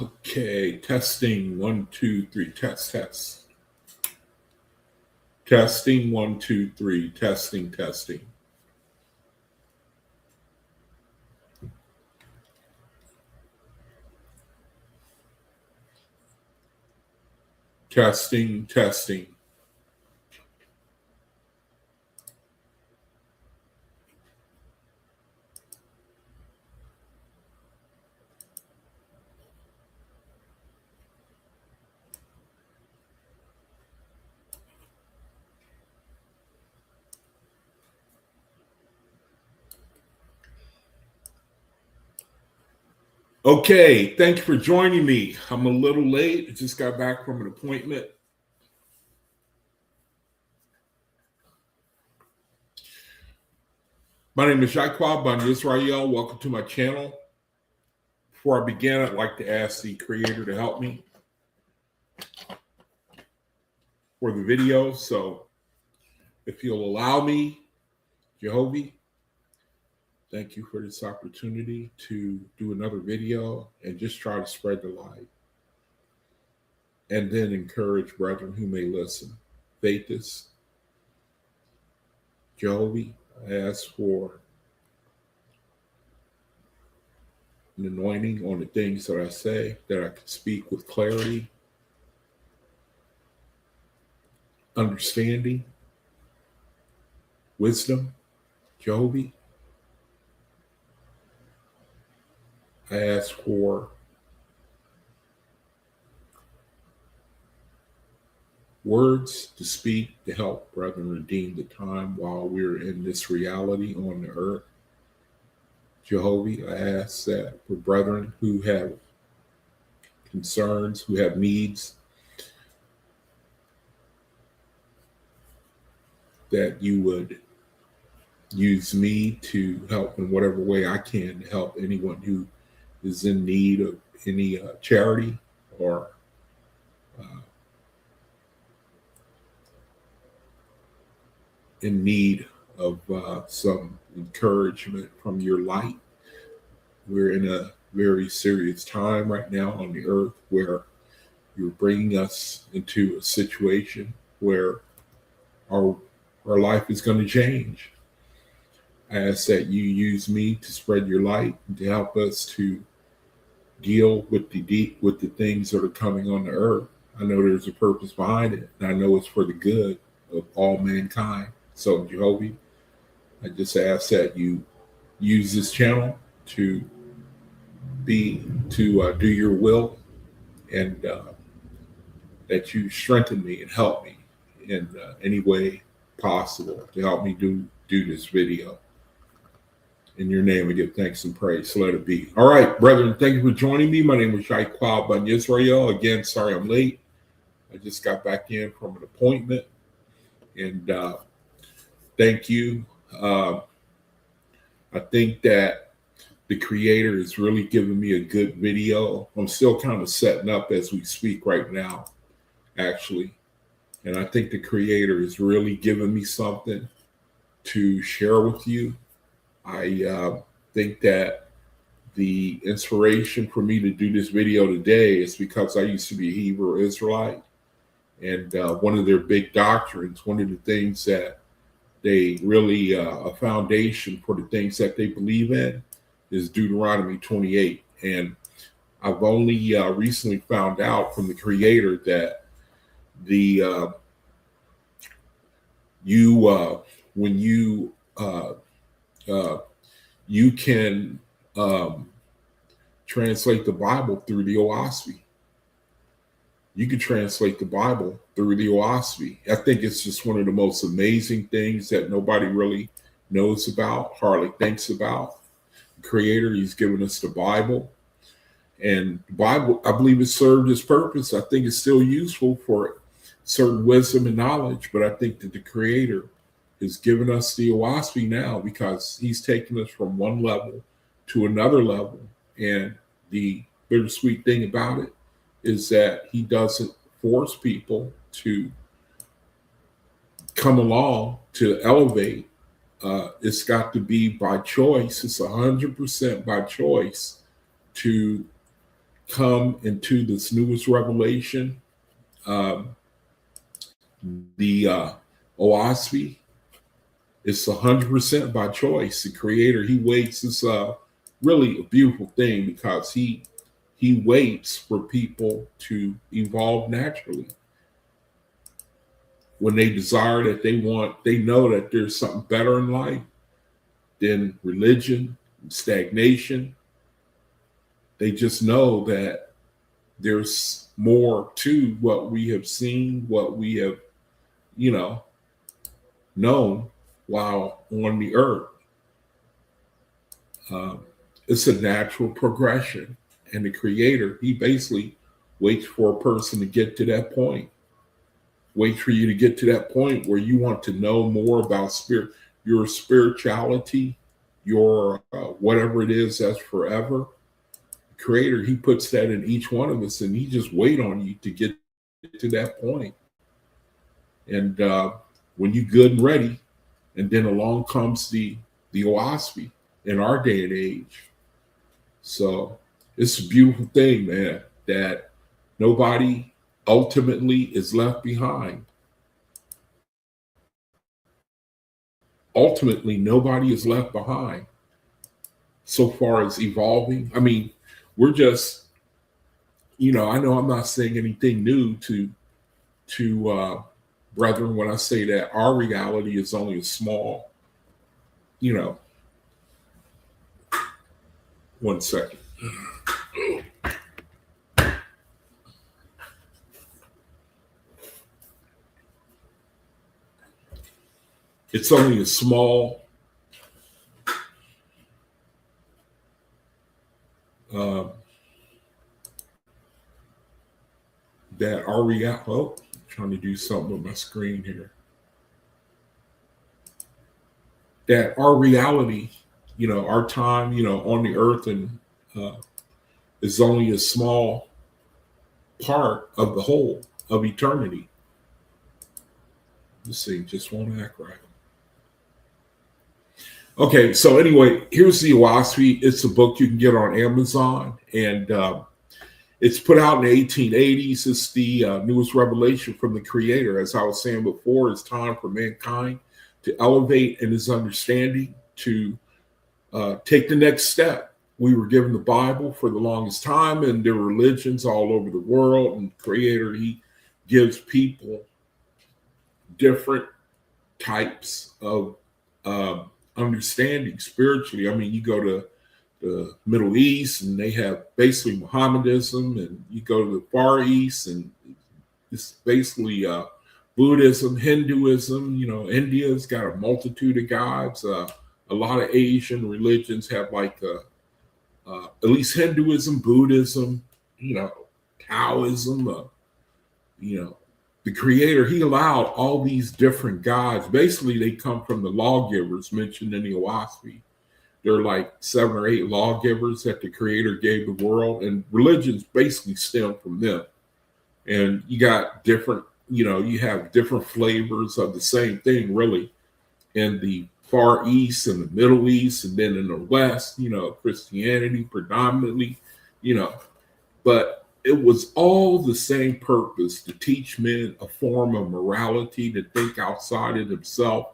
Okay, testing 1, 2, 3, test. Testing 1, 2, 3, testing. Testing. Okay, thank you for joining me. I'm a little late. I just got back from an appointment. My name is Jaquab Ban Israel. Welcome to my channel. Before I begin, I'd like to ask the creator to help me for the video. So if you'll allow me, Jehovah, thank you for this opportunity to do another video and just try to spread the light. And then encourage brethren who may listen. Faithist, Jehovah, I ask for an anointing on the things that I say, that I can speak with clarity, understanding, wisdom. Jehovah, I ask for words to speak to help brethren redeem the time while we're in this reality on the earth. Jehovah, I ask that for brethren who have concerns, who have needs, that you would use me to help in whatever way I can to help anyone who is in need of any charity or in need of some encouragement from your light. We're in a very serious time right now on the earth where you're bringing us into a situation where our life is going to change. I ask that you use me to spread your light and to help us to deal with the things that are coming on the earth. I know there's a purpose behind it, and I know it's for the good of all mankind. So, Jehovah, I just ask that you use this channel to do your will, and that you strengthen me and help me in any way possible to help me do this video. In your name, I give thanks and praise. So let it be. All right, brethren, thank you for joining me. My name is Jaquab Ban Israel. Again, sorry I'm late. I just got back in from an appointment, and thank you. I think that the creator is really giving me a good video. I'm still kind of setting up as we speak right now, actually. And I think the creator is really giving me something to share with you. I think that the inspiration for me to do this video today is because I used to be a Hebrew Israelite. And one of their big doctrines, one of the things that they really, a foundation for the things that they believe in, is Deuteronomy 28. And I've only recently found out from the creator that when you can translate the Bible through the Oahspe. You can translate the Bible through the Oahspe. I think it's just one of the most amazing things that nobody really knows about, hardly thinks about. The creator, he's given us the Bible. And the Bible, I believe it served its purpose. I think it's still useful for certain wisdom and knowledge, but I think that the creator has given us the Oahspe now because he's taken us from one level to another level. And the bittersweet thing about it is that he doesn't force people to come along to elevate. It's got to be by choice. It's 100% by choice to come into this newest revelation, um, the Oahspe, it's 100% by choice. The Creator, He waits. It's really a beautiful thing because He waits for people to evolve naturally. When they desire that they know that there's something better in life than religion and stagnation. They just know that there's more to what we have seen, what we have, known while on the earth. It's a natural progression. And the Creator, He basically waits for a person to get to that point. Wait for you to get to that point where you want to know more about your spirituality, your whatever it is that's forever. The Creator, He puts that in each one of us, and He just wait on you to get to that point. And when you're good and ready, and then along comes the Oahspe in our day and age. So it's a beautiful thing, man, that nobody ultimately is left behind. Ultimately, nobody is left behind so far as evolving. I mean, we're just, I know I'm not saying anything new to brethren when I say that our reality is only a small, one second. It's only a small that our reality. Oh, I'm trying to do something with my screen here. That our reality, our time, on the earth and is only a small part of the whole of eternity. Let's see, just won't act right. Okay, so anyway, here's the Oahspe. It's a book you can get on Amazon, and it's put out in the 1880s. It's the newest revelation from the Creator. As I was saying before, it's time for mankind to elevate in his understanding, to take the next step. We were given the Bible for the longest time, and there were religions all over the world, and the Creator, He gives people different types of understanding spiritually. I mean, you go to the Middle East and they have basically Mohammedanism, and you go to the Far East and it's basically Buddhism, Hinduism. India's got a multitude of gods. A lot of Asian religions have like at least Hinduism, Buddhism, Taoism, the Creator, He allowed all these different gods. Basically, they come from the lawgivers mentioned in the Oahspe. There are like 7 or 8 lawgivers that the Creator gave the world, and religions basically stem from them. And you got different, you have different flavors of the same thing, really, in the Far East and the Middle East, and then in the West, Christianity predominantly, but it was all the same purpose: to teach men a form of morality, to think outside of themselves,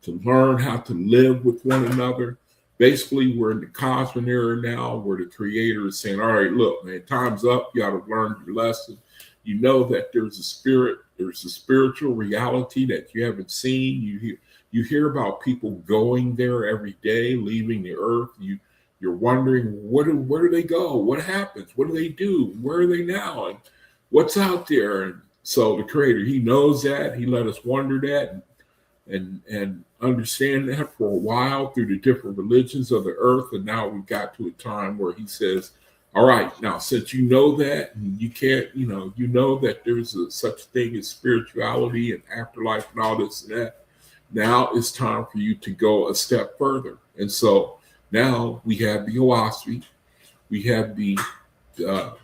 to learn how to live with one another. Basically, we're in the cosmic era now where the Creator is saying, all right, look, man, time's up. You got to learn your lesson. You know that there's a spirit, there's a spiritual reality that you haven't seen. You hear about people going there every day, leaving the earth. You're wondering, where do they go? What happens? What do they do? Where are they now? And what's out there? And so the Creator, He knows that. He let us wonder that and understand that for a while through the different religions of the earth. And now we've got to a time where He says, all right, now since you know that, and you can't, you know that there's such thing as spirituality and afterlife and all this and that, now it's time for you to go a step further. And so now we have the Oahspe, we have the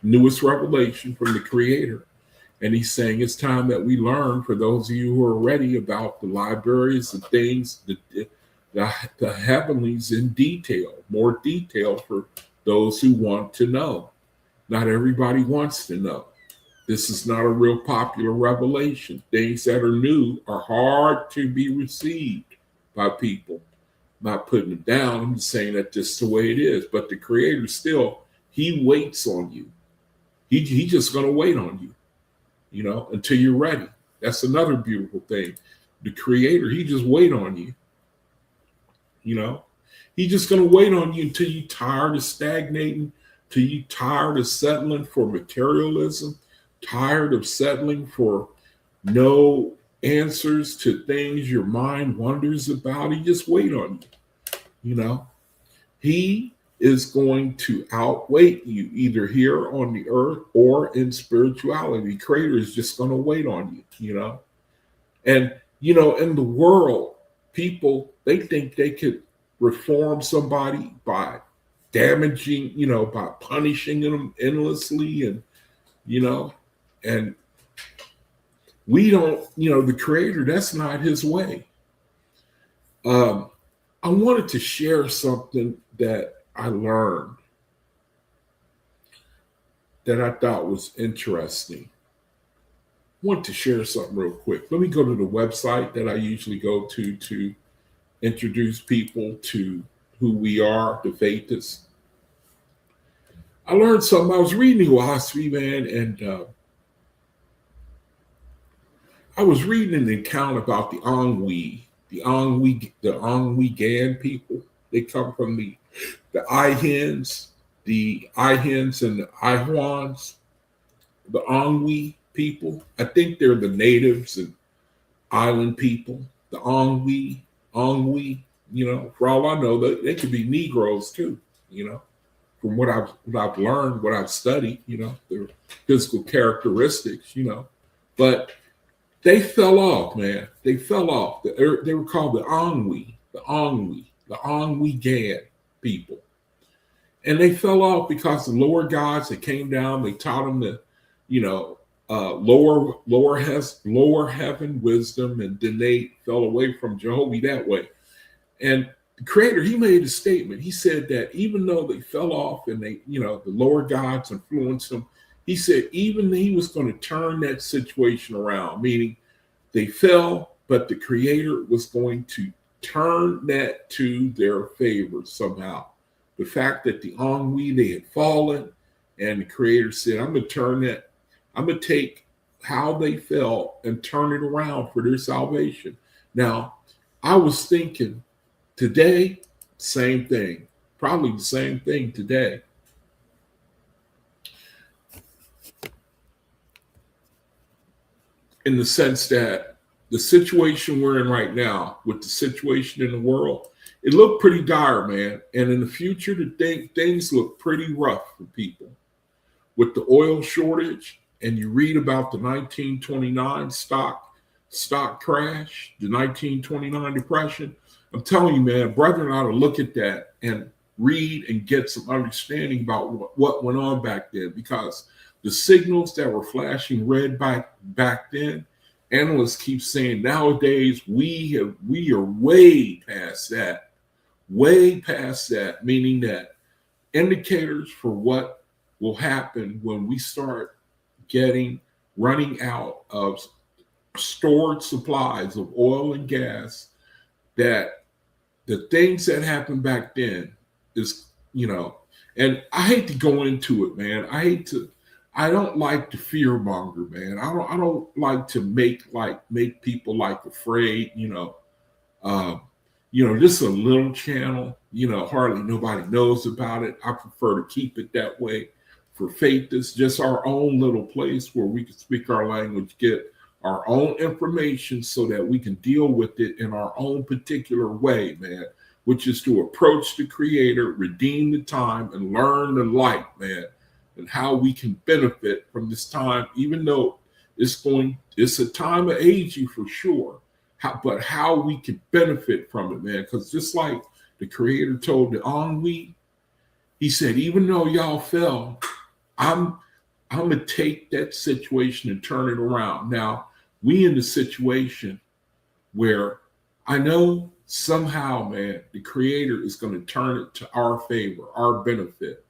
newest revelation from the Creator. And He's saying it's time that we learn, for those of you who are ready, about the libraries, the things, the heavenlies in detail, more detail for those who want to know. Not everybody wants to know. This is not a real popular revelation. Things that are new are hard to be received by people. I'm not putting them down. I'm just saying that this is the way it is. But the Creator still, He waits on you. He just going to wait on you, until you're ready. That's another beautiful thing. The Creator, He just wait on you. He's just going to wait on you until you're tired of stagnating, till you're tired of settling for materialism, tired of settling for no answers to things your mind wonders about. He just wait on you. He is going to outweigh you either here on the earth or in spirituality. The Creator is just going to wait on you. And in the world, people, they think they could reform somebody by damaging, by punishing them endlessly, and and we don't, the Creator, that's not His way. I wanted to share something that I learned that I thought was interesting. I want to share something real quick. Let me go to the website that I usually go to introduce people to who we are, the Faithists. I learned something. I was reading Oahspe, man, and I was reading an account about the Oahspe, the Oahspe people. They come from the Ihans, and the Ihuans, the Oahspe people. I think they're the natives and island people. The Oahspe, for all I know, they could be Negroes too, from what I've learned, what I've studied, their physical characteristics, but they fell off, man. They fell off. They were called the Oahspe Gan people. And they fell off because the lower gods that came down, they taught them the, lower heaven wisdom, and then they fell away from Jehovah that way. And the Creator, He made a statement. He said that even though they fell off and they, the lower gods influenced them, He said even He was going to turn that situation around, meaning they fell, but the Creator was going to turn that to their favor somehow. The fact that the Oahspe, they had fallen, and the Creator said, I'm going to take how they fell and turn it around for their salvation. Now, I was thinking today, same thing, probably the same thing today. In the sense that the situation we're in right now, with the situation in the world, it looked pretty dire, man. And in the future, things look pretty rough for people. With the oil shortage, and you read about the 1929 stock crash, the 1929 depression, I'm telling you, man, brethren ought to look at that and read and get some understanding about what went on back then, because the signals that were flashing red back then, analysts keep saying nowadays we are way past that, meaning that indicators for what will happen when we start running out of stored supplies of oil and gas, that the things that happened back then is, and I hate to go into it, man. I don't like to fear monger, man. I don't like to make people afraid, this is a little channel, hardly nobody knows about it. I prefer to keep it that way. For faith, it's just our own little place where we can speak our language, get our own information so that we can deal with it in our own particular way, man, which is to approach the Creator, redeem the time, and learn the light, man, and how we can benefit from this time, even though it's a time of aging for sure, but how we can benefit from it, man, because just like the Creator told the Oahspe, He said, even though y'all fell, I'm going to take that situation and turn it around. Now, we in the situation where I know somehow, man, the Creator is going to turn it to our favor, our benefit.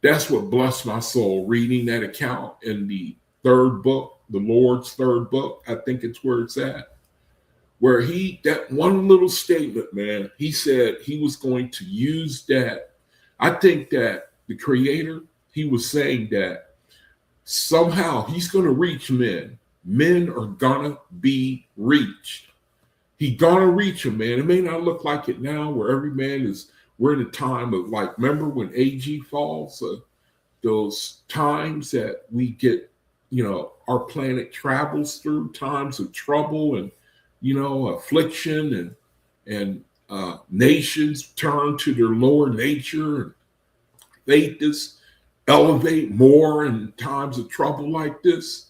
That's what blessed my soul, reading that account in the third book, the Lord's third book. I think it's where it's at. Where that one little statement, man, he said he was going to use that. I think that the Creator, he was saying that somehow he's going to reach men. Men are going to be reached. He's going to reach them, man. It may not look like it now where every man is, we're in a time of like, remember when AG falls? Those times that we get, our planet travels through times of trouble and, affliction and nations turn to their lower nature and faith is elevate more in times of trouble like this.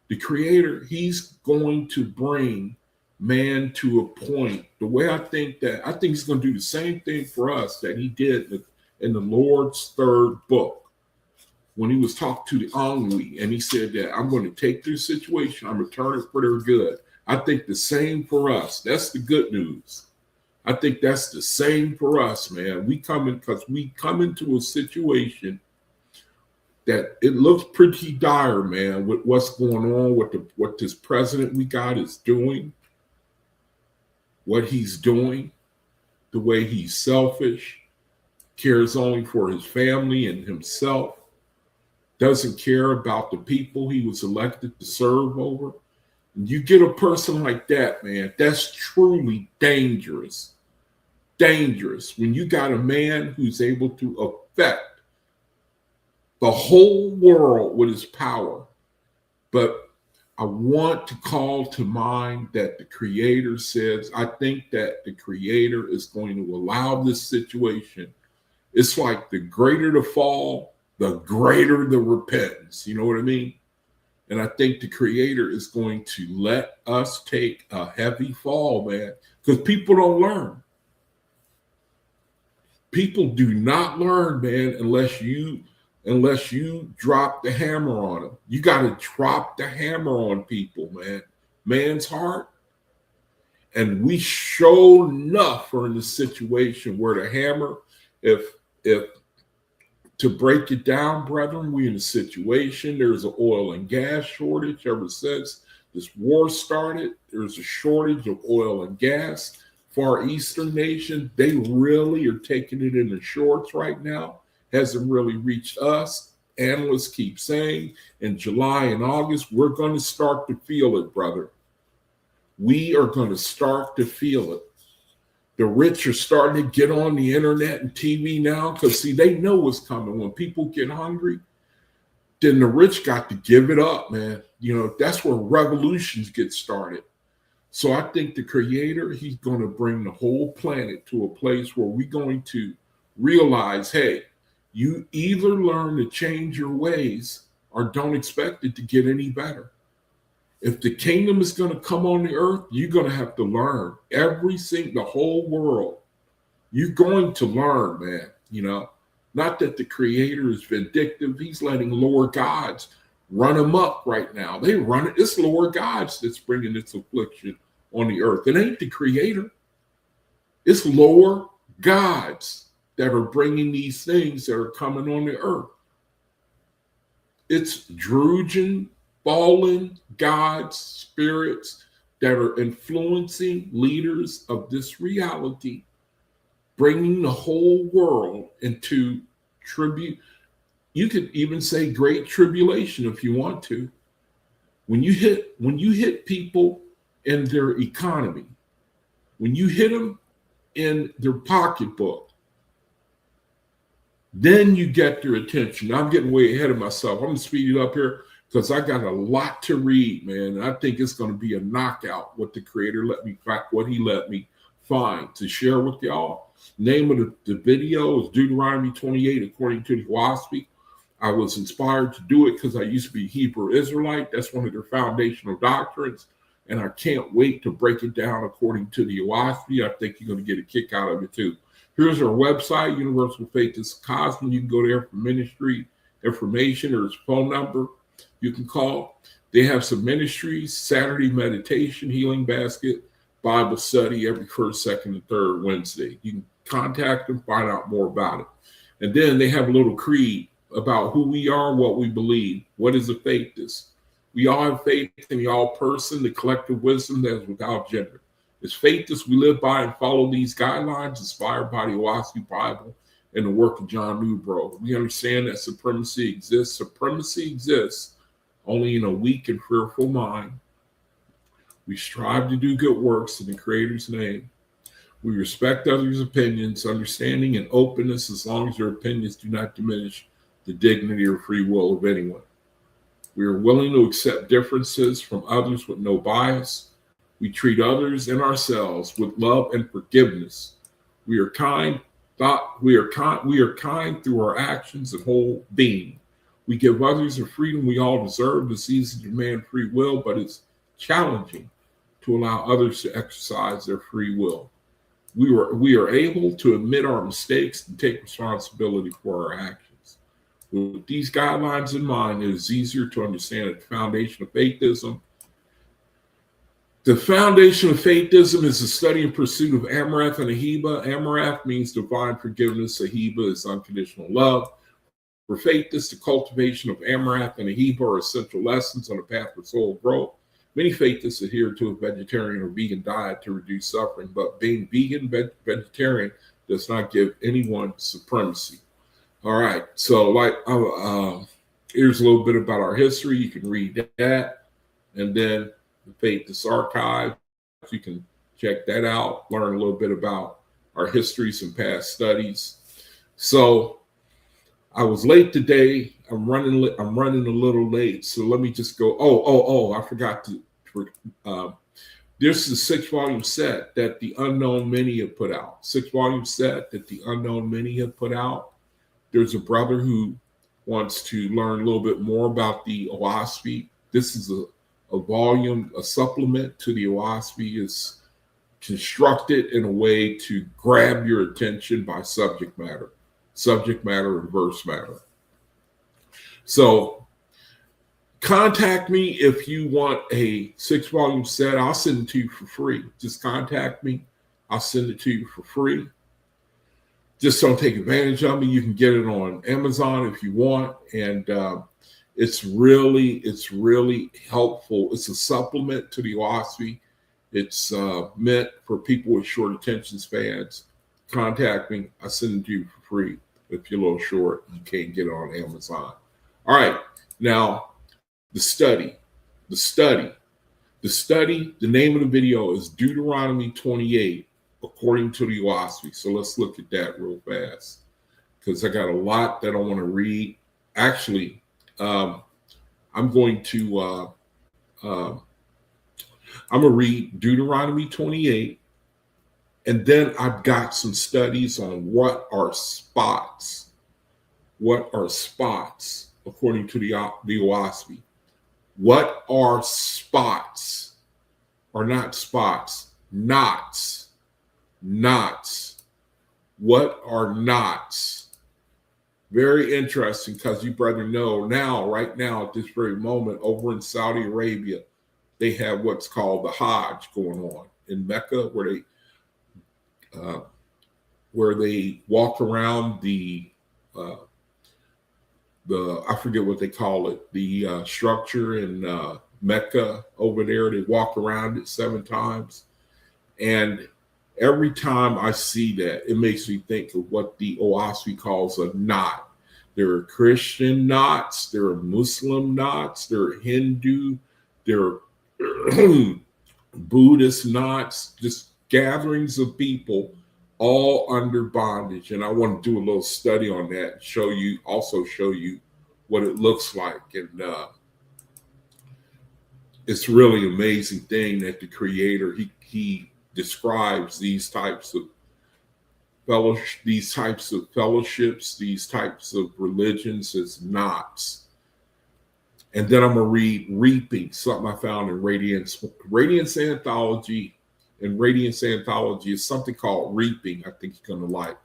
The Creator, he's going to bring man to a point. The way I think he's going to do the same thing for us that he did in the Lord's third book. When he was talking to the Ennui, and he said that I'm going to take this situation, I'm going to turn it for their good. I think the same for us. That's the good news. I think that's the same for us, man. We come into a situation that it looks pretty dire, man, with what's going on, what this president we got is doing, what he's doing, the way he's selfish, cares only for his family and himself. Doesn't care about the people he was elected to serve over. And you get a person like that, man, that's truly dangerous. Dangerous. When you got a man who's able to affect the whole world with his power. But I want to call to mind that the Creator says, I think that the Creator is going to allow this situation. It's like the greater the fall, the greater the repentance. You know what I mean? And I think the Creator is going to let us take a heavy fall, man, because people don't learn. People do not learn, man, unless you drop the hammer on them. You got to drop the hammer on people, man. Man's heart. And we sure enough are in the situation where the hammer, if to break it down, brethren, we in a situation, there's an oil and gas shortage ever since this war started. There's a shortage of oil and gas. Far Eastern nations, they really are taking it in the shorts right now. Hasn't really reached us. Analysts keep saying in July and August, we're going to start to feel it, brother. We are going to start to feel it. The rich are starting to get on the internet and TV now because, see, they know what's coming. When people get hungry, then the rich got to give it up, man. That's where revolutions get started. So I think the Creator, he's going to bring the whole planet to a place where we're going to realize, hey, you either learn to change your ways or don't expect it to get any better. If the kingdom is going to come on the earth, you're going to have to learn the whole world. You're going to learn, man. Not that the Creator is vindictive. He's letting lower gods run them up right now. They run it. It's lower gods that's bringing this affliction on the earth. It ain't the Creator. It's lower gods that are bringing these things that are coming on the earth. It's Druidian, fallen gods, spirits that are influencing leaders of this reality, bringing the whole world into tribute. You could even say great tribulation if you want to. When you hit people in their economy, when you hit them in their pocketbook, then you get their attention. Now, I'm getting way ahead of myself. I'm going to speed it up here because I got a lot to read, man. And I think it's going to be a knockout what the Creator let me find to share with y'all. Name of the video is Deuteronomy 28, according to the Oahspe. I was inspired to do it because I used to be Hebrew Israelite. That's one of their foundational doctrines. And I can't wait to break it down according to the Oahspe. I think you're going to get a kick out of it too. Here's our website, Universal Faith is Cosmic. You can go there for ministry information. There's a phone number you can call. They have some ministries, Saturday meditation, healing basket, Bible study every first, second, and third Wednesday. You can contact them, find out more about it. And then they have a little creed about who we are, what we believe. What is a faithist? We all have faith in the all person, the collective wisdom that is without gender. As faithist, we live by and follow these guidelines inspired by the Oahspe Bible and the work of John Newbro. We understand that supremacy exists. Supremacy exists only in a weak and fearful mind. We strive to do good works in the Creator's name. We respect others' opinions, understanding and openness as long as their opinions do not diminish the dignity or free will of anyone. We are willing to accept differences from others with no bias. We treat others and ourselves with love and forgiveness. We are kind through our actions and whole being. We give others the freedom we all deserve. It's easy to demand free will, but it's challenging to allow others to exercise their free will. We are able to admit our mistakes and take responsibility for our actions. With these guidelines in mind, it is easier to understand the foundation of faithism. The foundation of faithism is the study and pursuit of Amarath and Ahiba. Amarath means divine forgiveness. Ahiba is unconditional love. For faithists, the cultivation of Amarath and Ahiba are essential lessons on the path of soul growth. Many faithists adhere to a vegetarian or vegan diet to reduce suffering, but being vegan, vegetarian does not give anyone supremacy. All right, so here's a little bit about our history. You can read that, and then the Faithist Archive. You can check that out, learn a little bit about our histories and past studies. So I was late today. I'm running a little late, so let me just go. I forgot to. This is a 6-volume set that the Unknown Many have put out. 6-volume set that the Unknown Many have put out. There's a brother who wants to learn a little bit more about the Oahspe. This is a volume, a supplement to the Oahspe. Is constructed in a way to grab your attention by subject matter and verse matter. So contact me if you want a 6-volume set. I'll send it to you for free. Just contact me. I'll send it to you for free. Just don't take advantage of me. You can get it on Amazon if you want. And it's really helpful. It's a supplement to the Oahspe. It's meant for people with short attention spans. Contact me. I send it to you for free. If you're a little short, you can't get it on Amazon. All right. Now, the study. The name of the video is Deuteronomy 28, according to the Oahspe. So let's look at that real fast, because I got a lot that I want to read. Actually, I'm going to read Deuteronomy 28. And then I've got some studies on what are spots. What are spots according to the Oahspe? What are spots? Or not spots, knots. Knots. What are knots? Very interesting, because you brother know right now, at this very moment, over in Saudi Arabia, they have what's called the Hajj going on in Mecca, where they walk around the I forget what they call it, the structure in Mecca over there. They walk around it 7 times. And every time I see that, it makes me think of what the Oahspe calls a knot. There are Christian knots, there are Muslim knots, there are Hindu, there are Buddhist knots, just gatherings of people all under bondage. And I want to do a little study on that and show you what it looks like. And it's really amazing thing that the Creator, he describes these types of fellowships, these types of religions as knots. And then I'm going to read Reaping, something I found in Radiance Anthology. And Radiance Anthology is something called Reaping, I think you're going to like.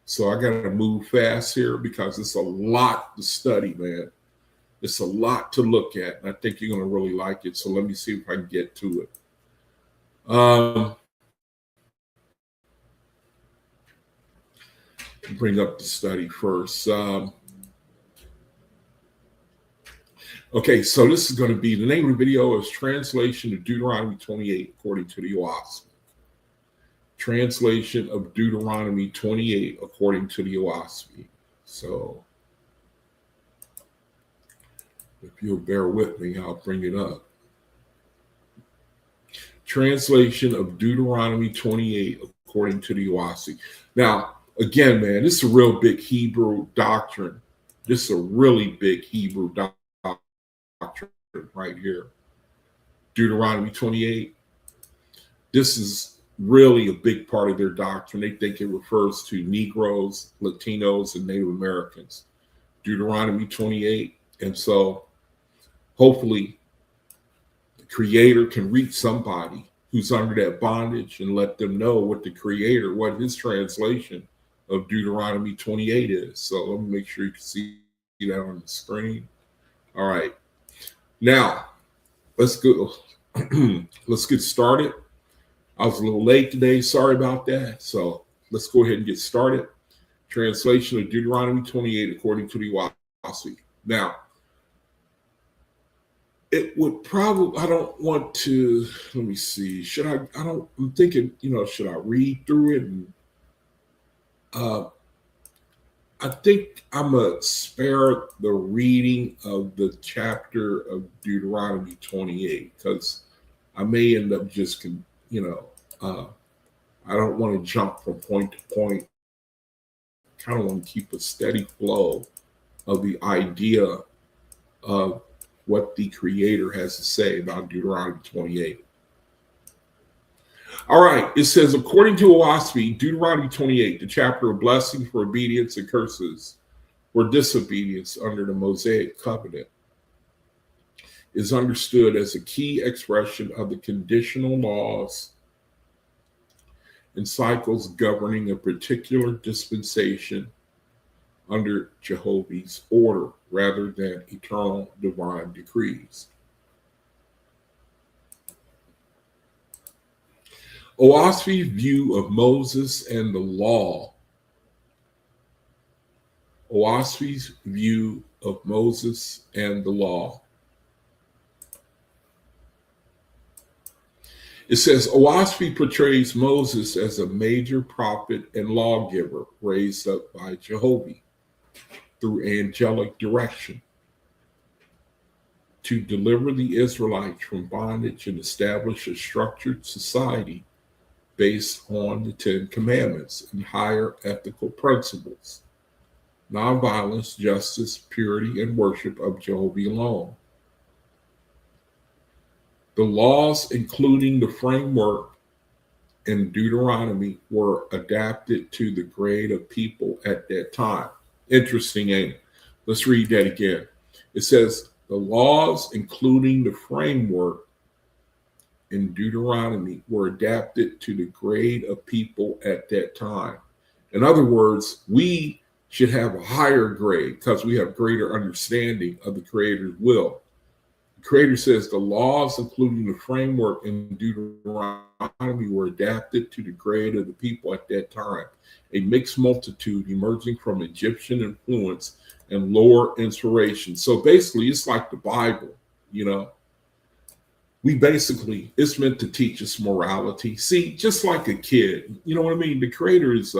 So I got to move fast here because it's a lot to study, man. It's a lot to look at, and I think you're going to really like it. So let me see if I can get to it. Bring up the study first. Okay, so this is going to be, the name of the video is Translation of Deuteronomy 28 according to the Oahspe. Translation of Deuteronomy 28 according to the Oahspe. So if you'll bear with me, I'll bring it up. Translation of Deuteronomy 28 according to the Oahspe. Now, again, man, this is a real big Hebrew doctrine. This is a really big Hebrew doctrine right here. Deuteronomy 28. This is really a big part of their doctrine. They think it refers to Negroes, Latinos, and Native Americans. Deuteronomy 28. And so hopefully the Creator can reach somebody who's under that bondage and let them know what the Creator, what his translation of Deuteronomy 28 is. So let me make sure you can see that on the screen. All right. Now, let's go. Let's get started. I was a little late today. Sorry about that. So let's go ahead and get started. Translation of Deuteronomy 28 according to the Oahspe. Now, it would probably, I don't want to, let me see. I'm thinking, should I read through it? And I think I'm going to spare the reading of the chapter of Deuteronomy 28 because I may end up just, I don't want to jump from point to point. I kind of want to keep a steady flow of the idea of what the Creator has to say about Deuteronomy 28. All right, it says, according to Oahspe, Deuteronomy 28, the chapter of blessing for obedience and curses for disobedience under the Mosaic covenant, is understood as a key expression of the conditional laws and cycles governing a particular dispensation under Jehovah's order rather than eternal divine decrees. Oahspe's view of Moses and the law. Oahspe's view of Moses and the law. It says, Oahspe portrays Moses as a major prophet and lawgiver raised up by Jehovah through angelic direction to deliver the Israelites from bondage and establish a structured society based on the 10 Commandments and higher ethical principles, nonviolence, justice, purity, and worship of Jehovah alone. The laws, including the framework in Deuteronomy, were adapted to the grade of people at that time. Interesting, ain't it? Let's read that again. It says, the laws, including the framework in Deuteronomy, were adapted to the grade of people at that time. In other words, we should have a higher grade because we have greater understanding of the Creator's will. The Creator says the laws, including the framework in Deuteronomy, were adapted to the grade of the people at that time, a mixed multitude emerging from Egyptian influence and lower inspiration. So basically, it's like the Bible, it's meant to teach us morality. See, just like a kid, you know what I mean? The Creator is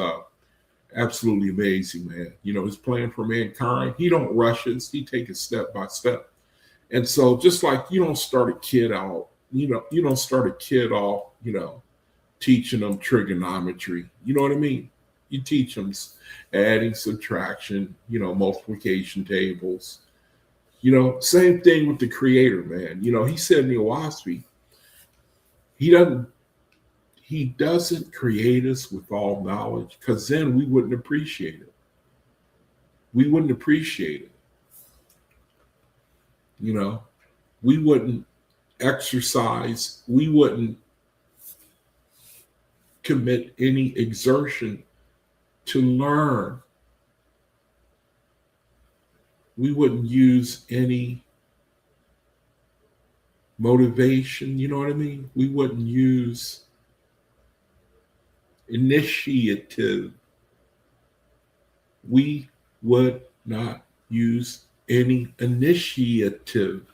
absolutely amazing, man. His plan for mankind, he don't rush us. He takes it step by step. And so just like you don't start a kid out, you don't start a kid off, teaching them trigonometry. You know what I mean? You teach them adding, subtraction, multiplication tables. Same thing with the Creator, man. He said in the Oahspe, he doesn't create us with all knowledge because then we wouldn't appreciate it. We wouldn't appreciate it. We wouldn't exercise, we wouldn't commit any exertion to learn. We wouldn't use any motivation, you know what I mean? We wouldn't use initiative. We would not use any initiative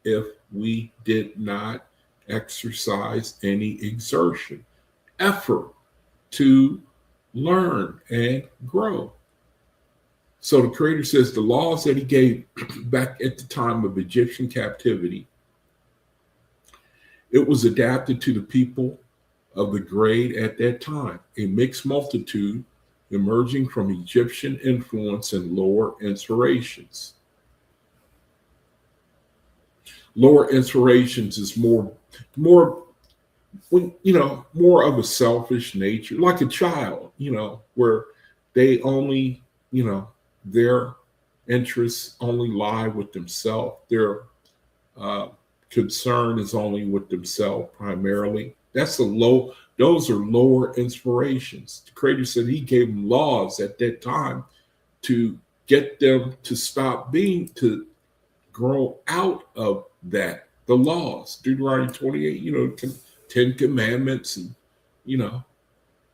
if we did not exercise any exertion, effort to learn and grow. So the Creator says the laws that He gave back at the time of Egyptian captivity, it was adapted to the people of the grade at that time, a mixed multitude emerging from Egyptian influence and lower inspirations. Lower inspirations is more more of a selfish nature, like a child, where they only, their interests only lie with themselves. Their uh, concern is only with themselves primarily. Those are lower inspirations. The Creator said He gave them laws at that time to get them to to grow out of that. The laws, Deuteronomy 28, 10 commandments. And,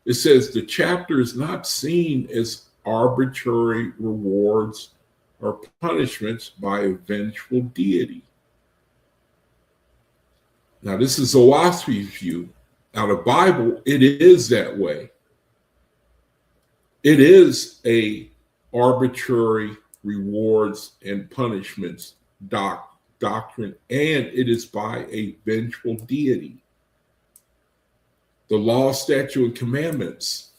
it says the chapter is not seen as arbitrary rewards or punishments by a vengeful deity. Now, this is Oahspe's view. Now, the Bible, it is that way. It is a arbitrary rewards and punishments doctrine, and it is by a vengeful deity. The law, statute, and commandments,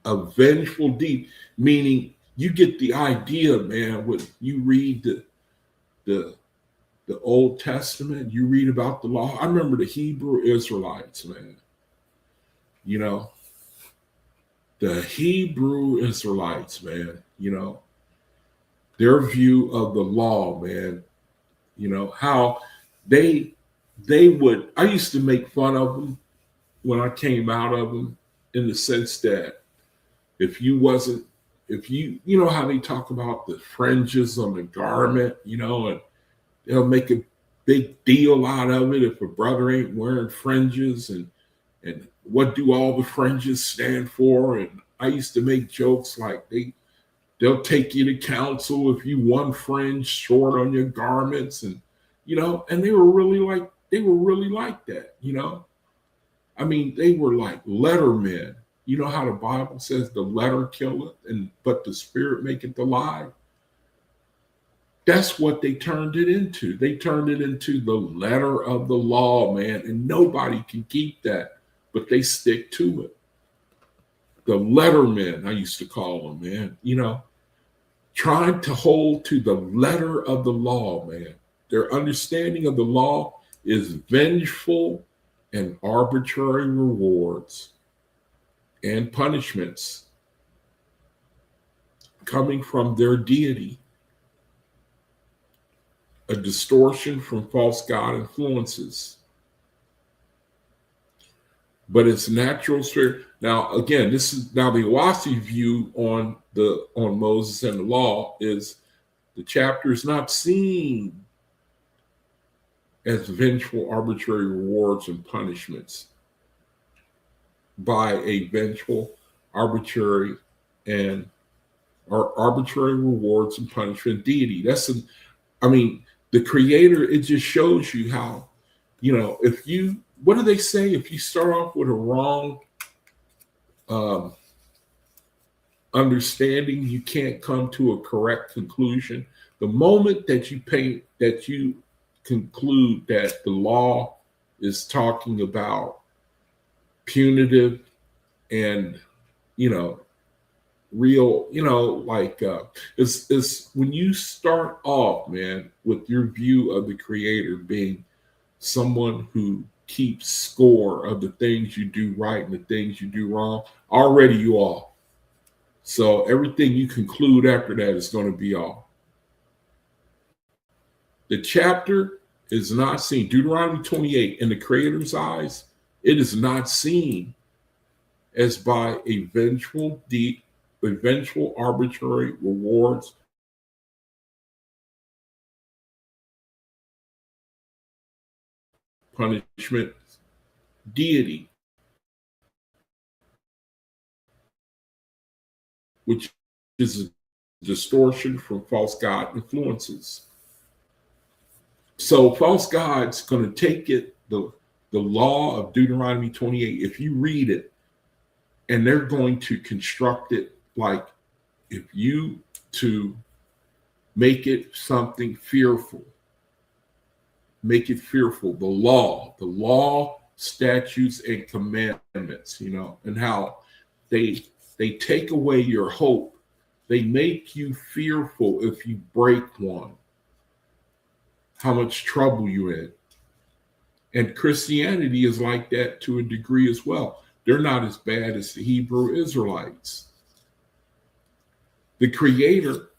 a vengeful deed, meaning you get the idea, man, when you read the Old Testament, you read about the law. I remember the Hebrew Israelites, man. The Hebrew Israelites, man, their view of the law, man, how they would, I used to make fun of them when I came out of them, in the sense that if you know how they talk about the fringes on the garment, and they'll make a big deal out of it if a brother ain't wearing fringes, and what do all the fringes stand for? And I used to make jokes like they'll take you to counsel if you one fringe short on your garments, and and they were really like that. I mean, they were like lettermen. You know how the Bible says the letter killeth, but the spirit maketh alive. That's what they turned it into. They turned it into the letter of the law, man, and nobody can keep that, but they stick to it. The lettermen, I used to call them, man, trying to hold to the letter of the law, man. Their understanding of the law is vengeful and arbitrary rewards and punishments coming from their deity, a distortion from false God influences. But it's natural spirit. Now, again, this is now the Oahspe view on Moses and the law is the chapter is not seen as vengeful, arbitrary rewards and punishments by a vengeful, arbitrary rewards and punishment deity. The Creator, it just shows you how, what do they say? If you start off with a wrong understanding, you can't come to a correct conclusion. The moment that you conclude that the law is talking about punitive and, real, it's when you start off, man, with your view of the Creator being someone who keeps score of the things you do right and the things you do wrong, already you off. So everything you conclude after that is going to be off. The chapter is not seen. Deuteronomy 28, in the Creator's eyes, it is not seen as by a vengeful arbitrary rewards, punishment deity, which is distortion from false god influences. So false god's going to take it, the law of Deuteronomy 28, if you read it, and they're going to construct it like if you to make it something fearful. Make it fearful. The law, statutes, and commandments, and how they take away your hope. They make you fearful if you break one. How much trouble you're in. And Christianity is like that to a degree as well. They're not as bad as the Hebrew Israelites. The Creator,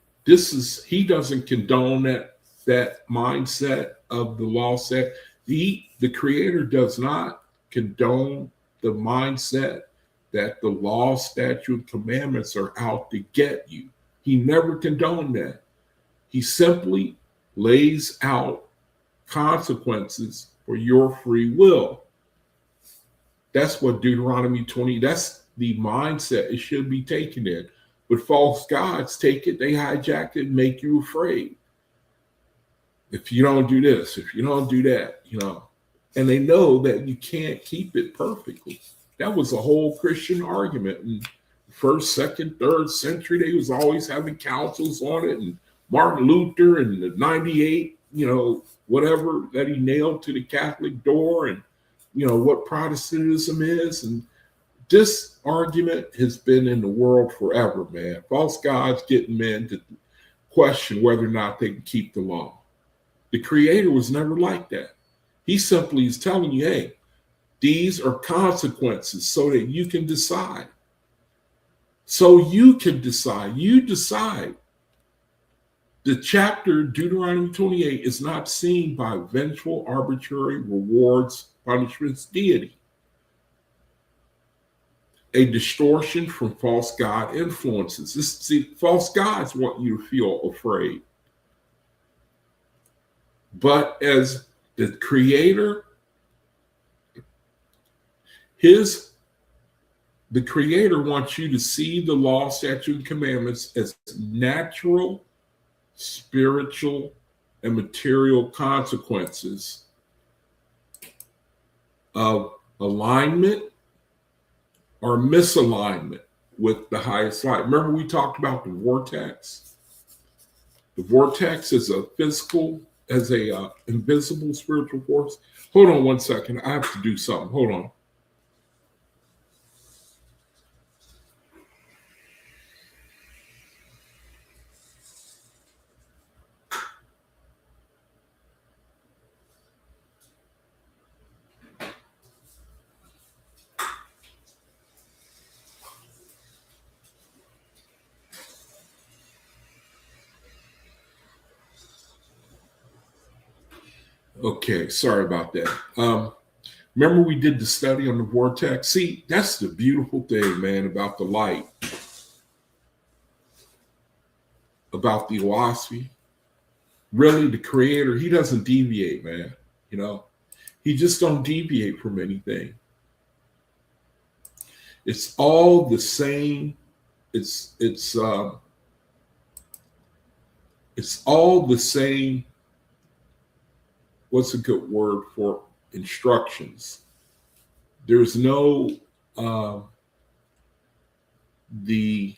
he doesn't condone that mindset of the law set. The Creator does not condone the mindset that the law, statute, commandments are out to get you. He never condoned that. He simply lays out consequences for your free will. That's what Deuteronomy 20, that's the mindset it should be taken in. But false gods take it, they hijack it and make you afraid. If you don't do this, if you don't do that, and they know that you can't keep it perfectly. That was a whole Christian argument in the first, second, third century. They was always having councils on it, and Martin Luther and the 98, whatever that he nailed to the Catholic door, and what Protestantism is. And this argument has been in the world forever, man. False gods getting men to question whether or not they can keep the law. The Creator was never like that. He simply is telling you, hey, these are consequences so that you can decide. So you can decide. You decide. The chapter Deuteronomy 28 is not seen by vengeful, arbitrary rewards, punishments, deity. A distortion from false god influences. False gods want you to feel afraid. But as the Creator, the Creator wants you to see the law, statute, and commandments as natural, spiritual, and material consequences of alignment or misalignment with the highest light. Remember we talked about the vortex? The vortex is a invisible spiritual force. Hold on one second. I have to do something. Hold on. Okay, sorry about that. Remember we did the study on the vortex? See, that's the beautiful thing, man, about the light, about the Oahspe. Really, the Creator, he doesn't deviate, man. He just don't deviate from anything. It's all the same. It's all the same. What's a good word for instructions? There's no the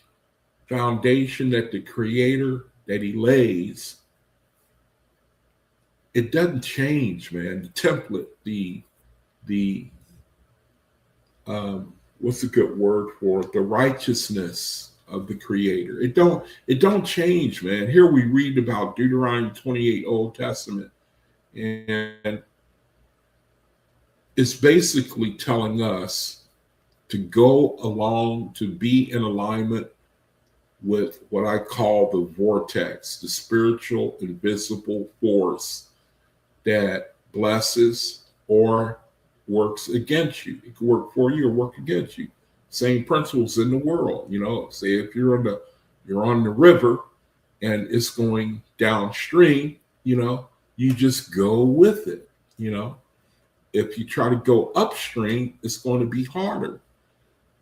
foundation that the Creator that he lays. It doesn't change, man. The template, the what's a good word for it? The righteousness of the Creator. It don't change, man. Here we read about Deuteronomy 28, Old Testament. And it's basically telling us to go along, to be in alignment with what I call the vortex, the spiritual invisible force that blesses or works against you. It can work for you or work against you. Same principles in the world. Say if you're on the river and it's going downstream, you just go with it. If you try to go upstream, it's going to be harder.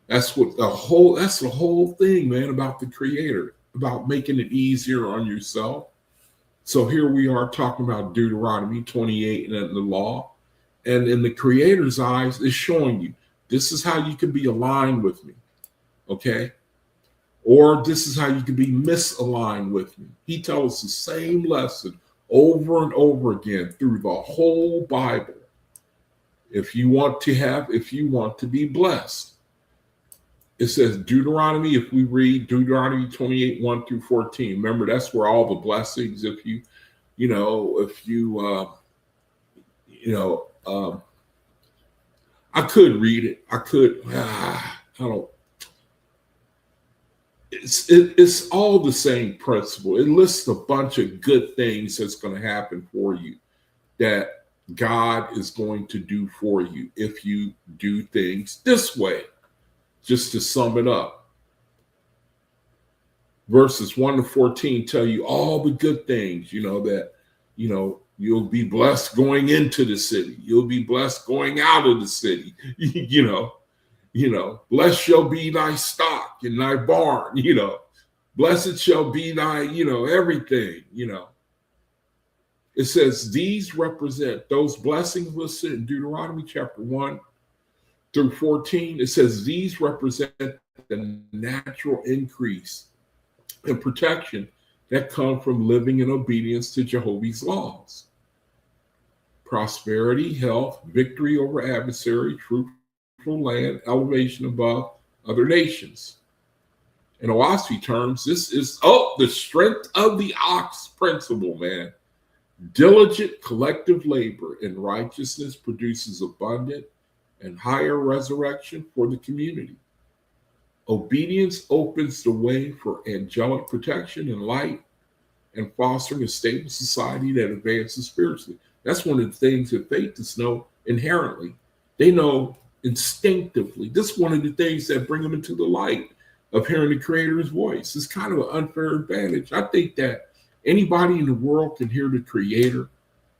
That's the whole thing, man, about the Creator. about making it easier on yourself. So here we are talking about Deuteronomy 28 and the law. And in the Creator's eyes, is showing you this is how you can be aligned with me. Okay? Or this is how you can be misaligned with me. He tells us the same lesson over and over again through the whole Bible. If you want to be blessed, it says Deuteronomy, if we read Deuteronomy 28, 1 through 14, remember that's where all the blessings, I could read it. I don't. It's all the same principle. It lists a bunch of good things that's going to happen for you that God is going to do for you if you do things this way. Just to sum it up, verses 1 to 14 tell you all the good things, that you'll be blessed going into the city, you'll be blessed going out of the city, blessed shall be thy stock in thy barn, blessed shall be thy, everything, It says these represent those blessings listed in Deuteronomy chapter 1 through 14. It says these represent the natural increase and protection that come from living in obedience to Jehovah's laws. Prosperity, health, victory over adversary, fruitful land, elevation above other nations. In Oahspe terms, this is the strength of the ox principle, man. Diligent collective labor in righteousness produces abundant and higher resurrection for the community. Obedience opens the way for angelic protection and light and fostering a stable society that advances spiritually. That's one of the things that faithists know inherently. They know instinctively. This is one of the things that bring them into the light of hearing the Creator's voice. It's kind of an unfair advantage. I think that anybody in the world can hear the Creator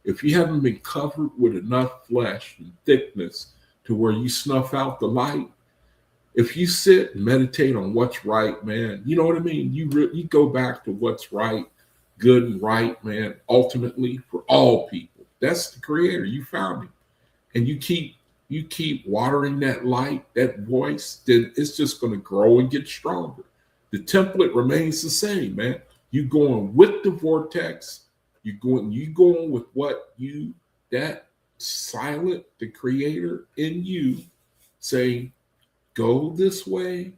if you haven't been covered with enough flesh and thickness to where you snuff out the light. If you sit and meditate on what's right, man, you know what I mean? You go back to what's right, good and right, man, ultimately for all people. That's the Creator. You found him. And you keep watering that light, that voice, then it's just going to grow and get stronger. The template remains the same, man. You going with the vortex, you going with what that silent, the Creator in you saying, go this way,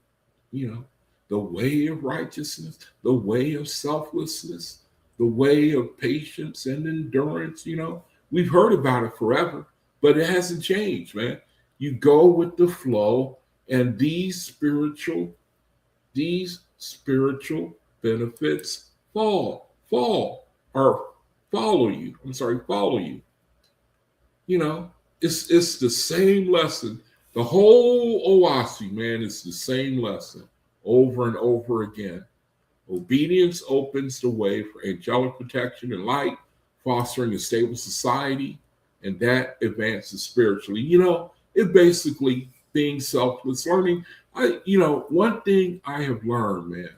the way of righteousness, the way of selflessness, the way of patience and endurance. We've heard about it forever, but it hasn't changed, man. You go with the flow, and these spiritual benefits follow you. Follow you. It's the same lesson. The whole Oahspe, man, is the same lesson over and over again. Obedience opens the way for angelic protection and light, fostering a stable society, and that advances spiritually. It basically being selfless, learning. One thing I have learned, man,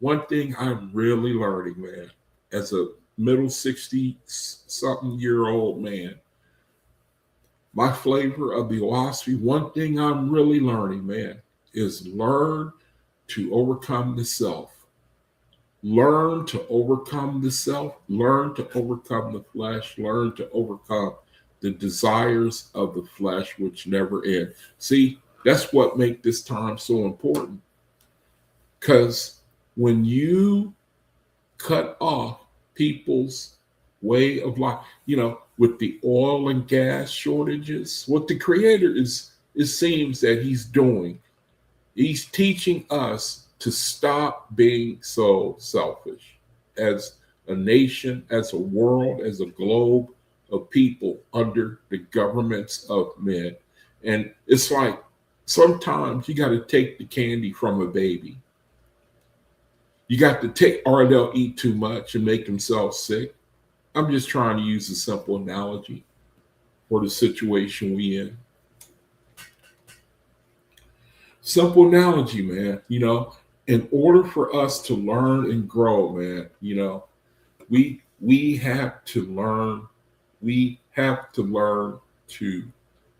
one thing I'm really learning, man, as a middle 60-something-year-old man, my flavor of the Oahspe, one thing I'm really learning, man, is learn to overcome the self. Learn to overcome the self. Learn to overcome the flesh. Learn to overcome the desires of the flesh, which never end. See, that's what makes this time so important. Because when you cut off people's way of life, with the oil and gas shortages, what the Creator it seems that he's doing, he's teaching us to stop being so selfish as a nation, as a world, as a globe of people under the governments of men. And it's like sometimes you got to take the candy from a baby. You got to take, or they'll eat too much and make themselves sick. I'm just trying to use a simple analogy for the situation we in. Simple analogy, man. in order for us to learn and grow, man, we have to learn. We have to learn to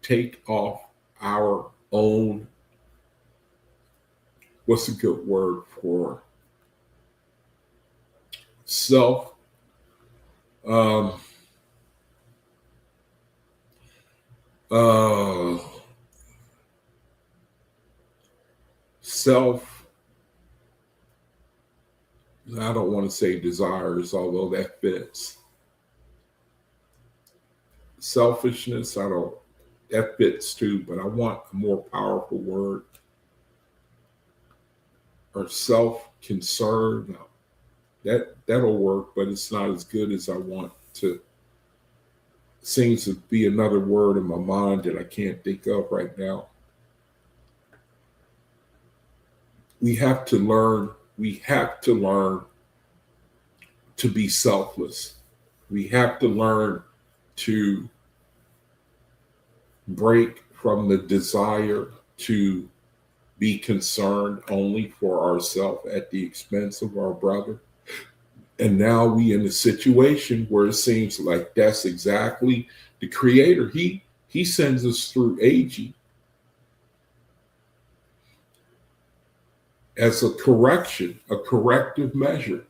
take off our own. What's a good word for self? Um, uh, self. I don't want to say desires, although that fits. Selfishness. I don't. That fits too, but I want a more powerful word. Or self-concern. That'll work, but it's not as good as I want to. Seems to be another word in my mind that I can't think of right now. We have to learn. We have to learn to be selfless. We have to learn to break from the desire to be concerned only for ourselves at the expense of our brother. And now we in a situation where it seems like that's exactly the Creator. He sends us through aging as a correction, a corrective measure,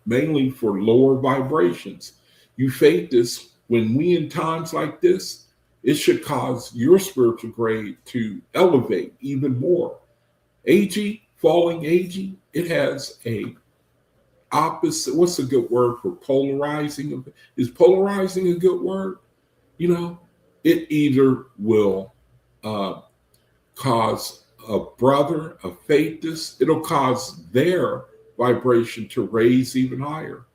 mainly for lower vibrations. You fake this when we in times like this, it should cause your spiritual grade to elevate even more. Aging, falling aging, it has a opposite. What's a good word for polarizing? Is polarizing a good word? It either will cause a brother, a faithist, it'll cause their vibration to raise even higher.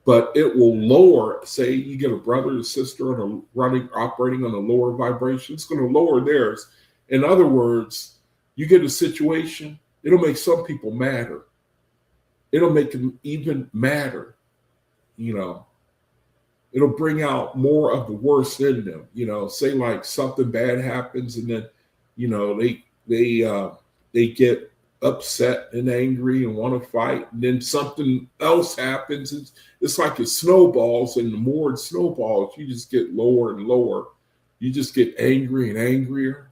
But it will lower, say you get a brother or sister operating on a lower vibration, it's going to lower theirs. In other words, you get a situation, it'll make some people madder. It'll make them even madder. It'll bring out more of the worst in them. Say like something bad happens and then, they get upset and angry and want to fight. And then something else happens. It's like it snowballs, and the more it snowballs, you just get lower and lower. You just get angry and angrier,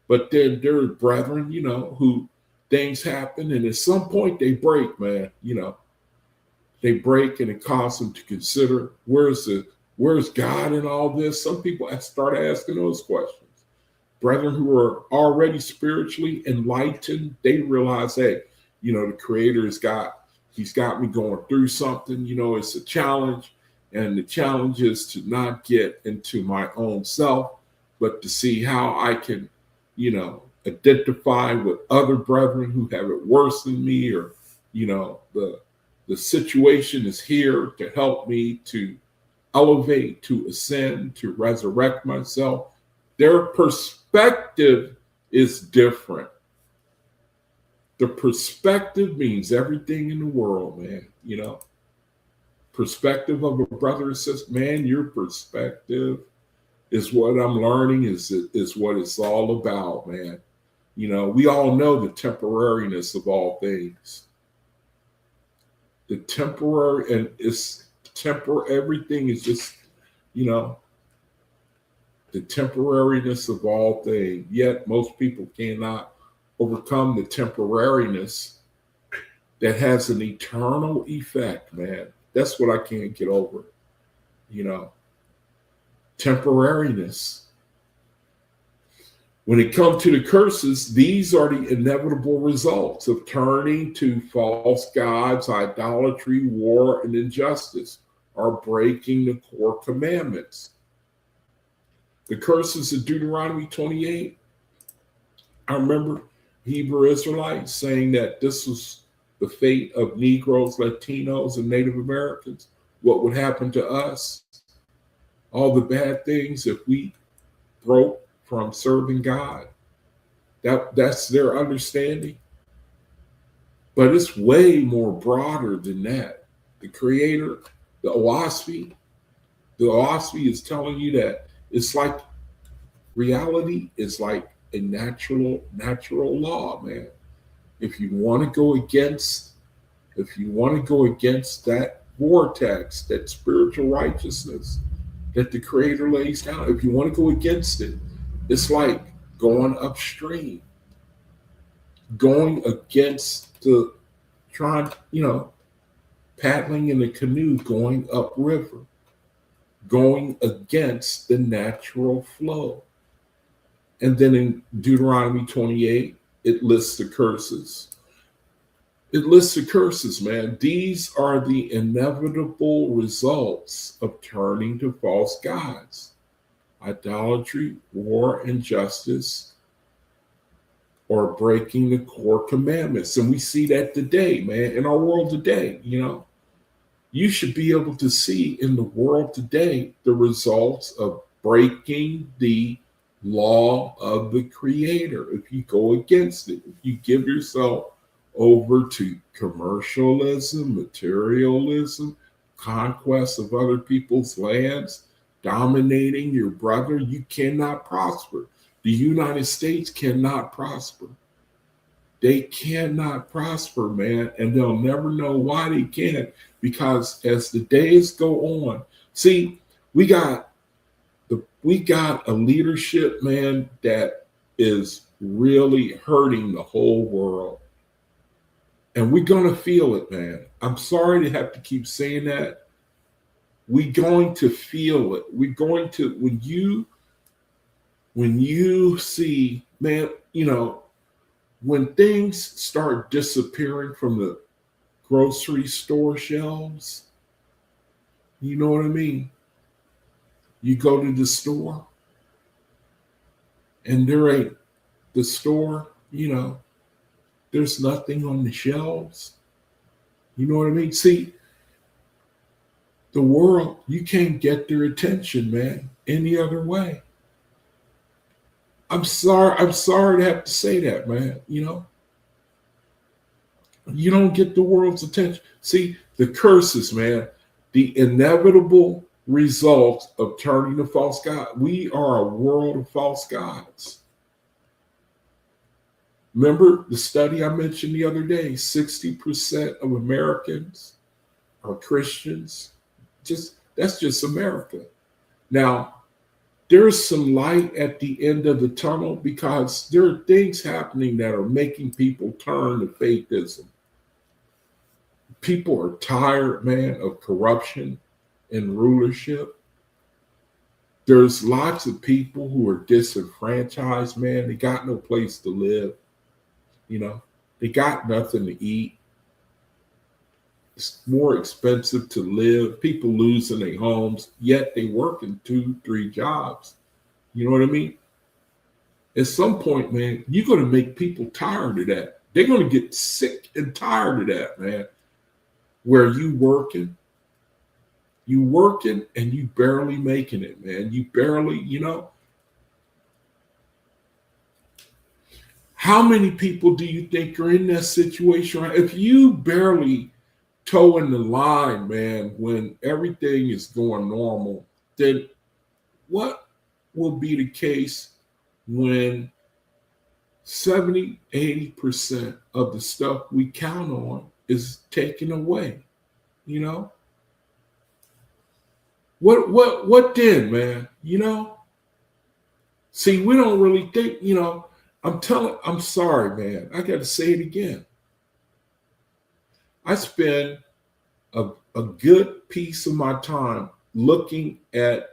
But then there are brethren, who things happen, and at some point they break, man. They break, and it causes them to consider where's God in all this. Some people start asking those questions. Brethren who are already spiritually enlightened, they realize, hey, the Creator He's got me going through something. It's a challenge, and the challenge is to not get into my own self, but to see how I can, identify with other brethren who have it worse than me, or, the situation is here to help me to elevate, to ascend, to resurrect myself. Their perspective is different. The perspective means everything in the world, man. Perspective of a brother or sister, man, your perspective is what I'm learning is what it's all about, man. We all know the temporariness of all things. The temporary, and it's temporary, everything is just, the temporariness of all things. Yet most people cannot overcome the temporariness that has an eternal effect, man. That's what I can't get over. Temporariness. When it comes to the curses, these are the inevitable results of turning to false gods, idolatry, war, and injustice, or breaking the core commandments. The curses of Deuteronomy 28, I remember Hebrew Israelites saying that this was the fate of Negroes, Latinos, and Native Americans. What would happen to us? All the bad things if we broke from serving God. That's their understanding. But it's way more broader than that. The Creator, the Oahspe is telling you that it's like reality is like a natural law, man. If you want to go against, if you want to go against that vortex, that spiritual righteousness that the Creator lays down, if you want to go against it, it's like going upstream, going against the trying, paddling in a canoe going upriver, going against the natural flow. And then in Deuteronomy 28, it lists the curses. It lists the curses, man. These are the inevitable results of turning to false gods: idolatry, war, injustice, or breaking the core commandments. And we see that today, man, in our world today. You should be able to see in the world today the results of breaking the law of the Creator. If you go against it, if you give yourself over to commercialism, materialism, conquest of other people's lands, dominating your brother, you cannot prosper. The United States cannot prosper. They cannot prosper, man, and they'll never know why they can't, because as the days go on, see, we got a leadership, man, that is really hurting the whole world. And we're going to feel it, man. I'm sorry to have to keep saying that. We're going to feel it. We're going to, when you see, man, when things start disappearing from the grocery store shelves, you know what I mean? You go to the store and there ain't the store, there's nothing on the shelves. You know what I mean? See, the world, you can't get their attention, man, any other way. I'm sorry to have to say that, man. You don't get the world's attention. See, the curses, man, the inevitable result of turning to false God. We are a world of false gods. Remember the study I mentioned the other day, 60% of Americans are Christians. That's just America. Now, there's some light at the end of the tunnel because there are things happening that are making people turn to faithism. People are tired, man, of corruption and rulership. There's lots of people who are disenfranchised, man. They got no place to live. They got nothing to eat. It's more expensive to live. People losing their homes, yet they work in 2-3 jobs. You know what I mean? At some point, man, you're going to make people tired of that. They're going to get sick and tired of that, man. Where you working and you barely making it, man. You barely, How many people do you think are in that situation? If you barely toeing the line, man, when everything is going normal, then what will be the case when 70, 80% of the stuff we count on is taken away? What then, man? See, we don't really think, I'm sorry, man. I got to say it again. I spend a good piece of my time looking at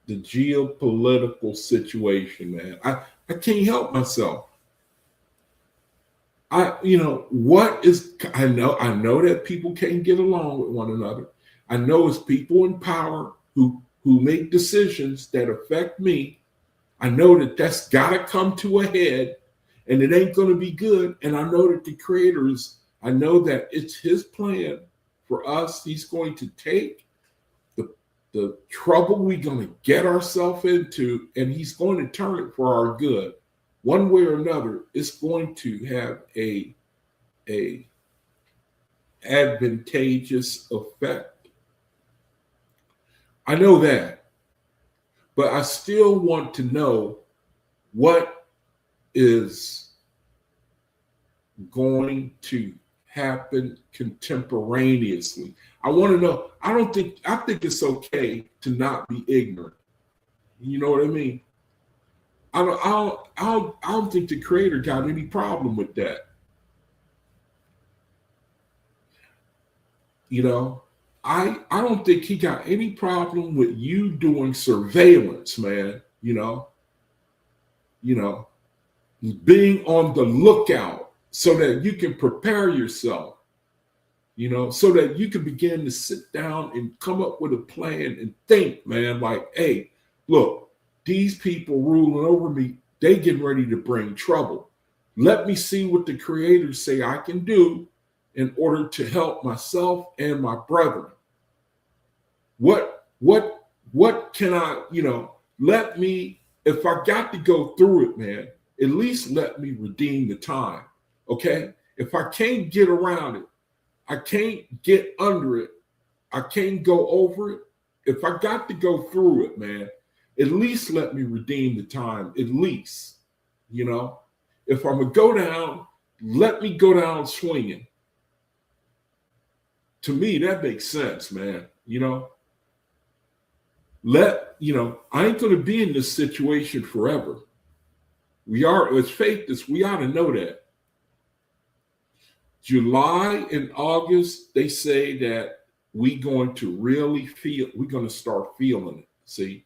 the geopolitical situation, man. I can't help myself. I know that people can't get along with one another. I know it's people in power who make decisions that affect me. I know that that's got to come to a head and it ain't going to be good. And I know that the Creator I know that it's His plan for us. He's going to take the trouble we're going to get ourselves into, and He's going to turn it for our good. One way or another, it's going to have a advantageous effect. I know that, but I still want to know what is going to happen contemporaneously. I want to know. I think it's okay to not be ignorant. You know what I mean? I don't think the creator got any problem with that. You know, I don't think he got any problem with you doing surveillance, man. You know, being on the lookout so that you can prepare yourself, so that you can begin to sit down and come up with a plan and think, man, like, hey, look, these people ruling over me, they getting ready to bring trouble. Let me see what the creators say I can do in order to help myself and my brethren. What can I, let me, if I got to go through it, man, at least let me redeem the time. Okay? If I can't get around it, I can't get under it, I can't go over it. If I got to go through it, man, at least let me redeem the time. At least, if I'm going to go down, let me go down swinging. To me, that makes sense, man. I ain't going to be in this situation forever. We are, as faithists, we ought to know that. July and August, they say that we're going to start feeling it. See?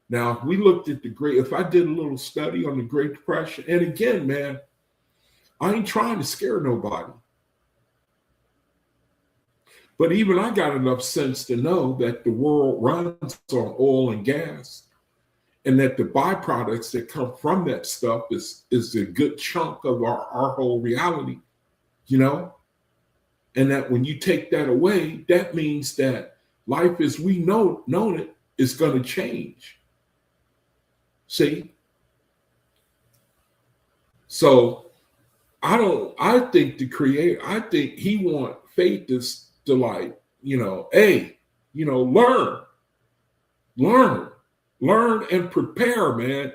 Now, if we looked at if I did a little study on the Great Depression, and again, man, I ain't trying to scare nobody. But even I got enough sense to know that the world runs on oil and gas, and that the byproducts that come from that stuff is a good chunk of our whole reality, and that when you take that away, that means that life as we known it is going to change. See? So I think the creator, I think he want faithists to learn and prepare, man.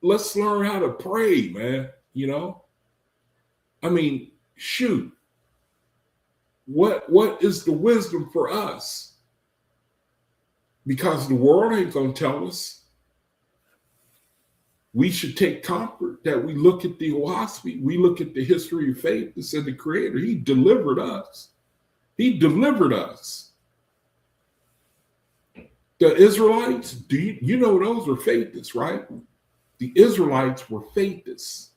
Let's learn how to pray, man. I mean, shoot. What is the wisdom for us? Because the world ain't going to tell us. We should take comfort that we look at the Oahspe, we look at the history of faith that said the creator, he delivered us. He delivered us. The Israelites, those were faithists, right? The Israelites were faithists.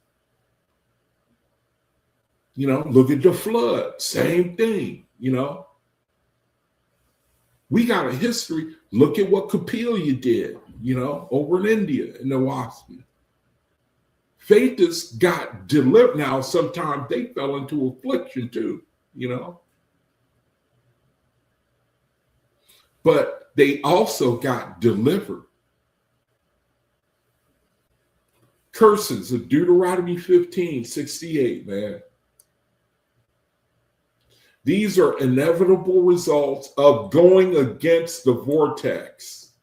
Look at the flood, same thing, We got a history. Look at what Capelia did, over in India in the Oahspe. Faithists got delivered. Now, sometimes they fell into affliction too, But they also got delivered. Curses of Deuteronomy 15:68, man. These are inevitable results of going against the vortex.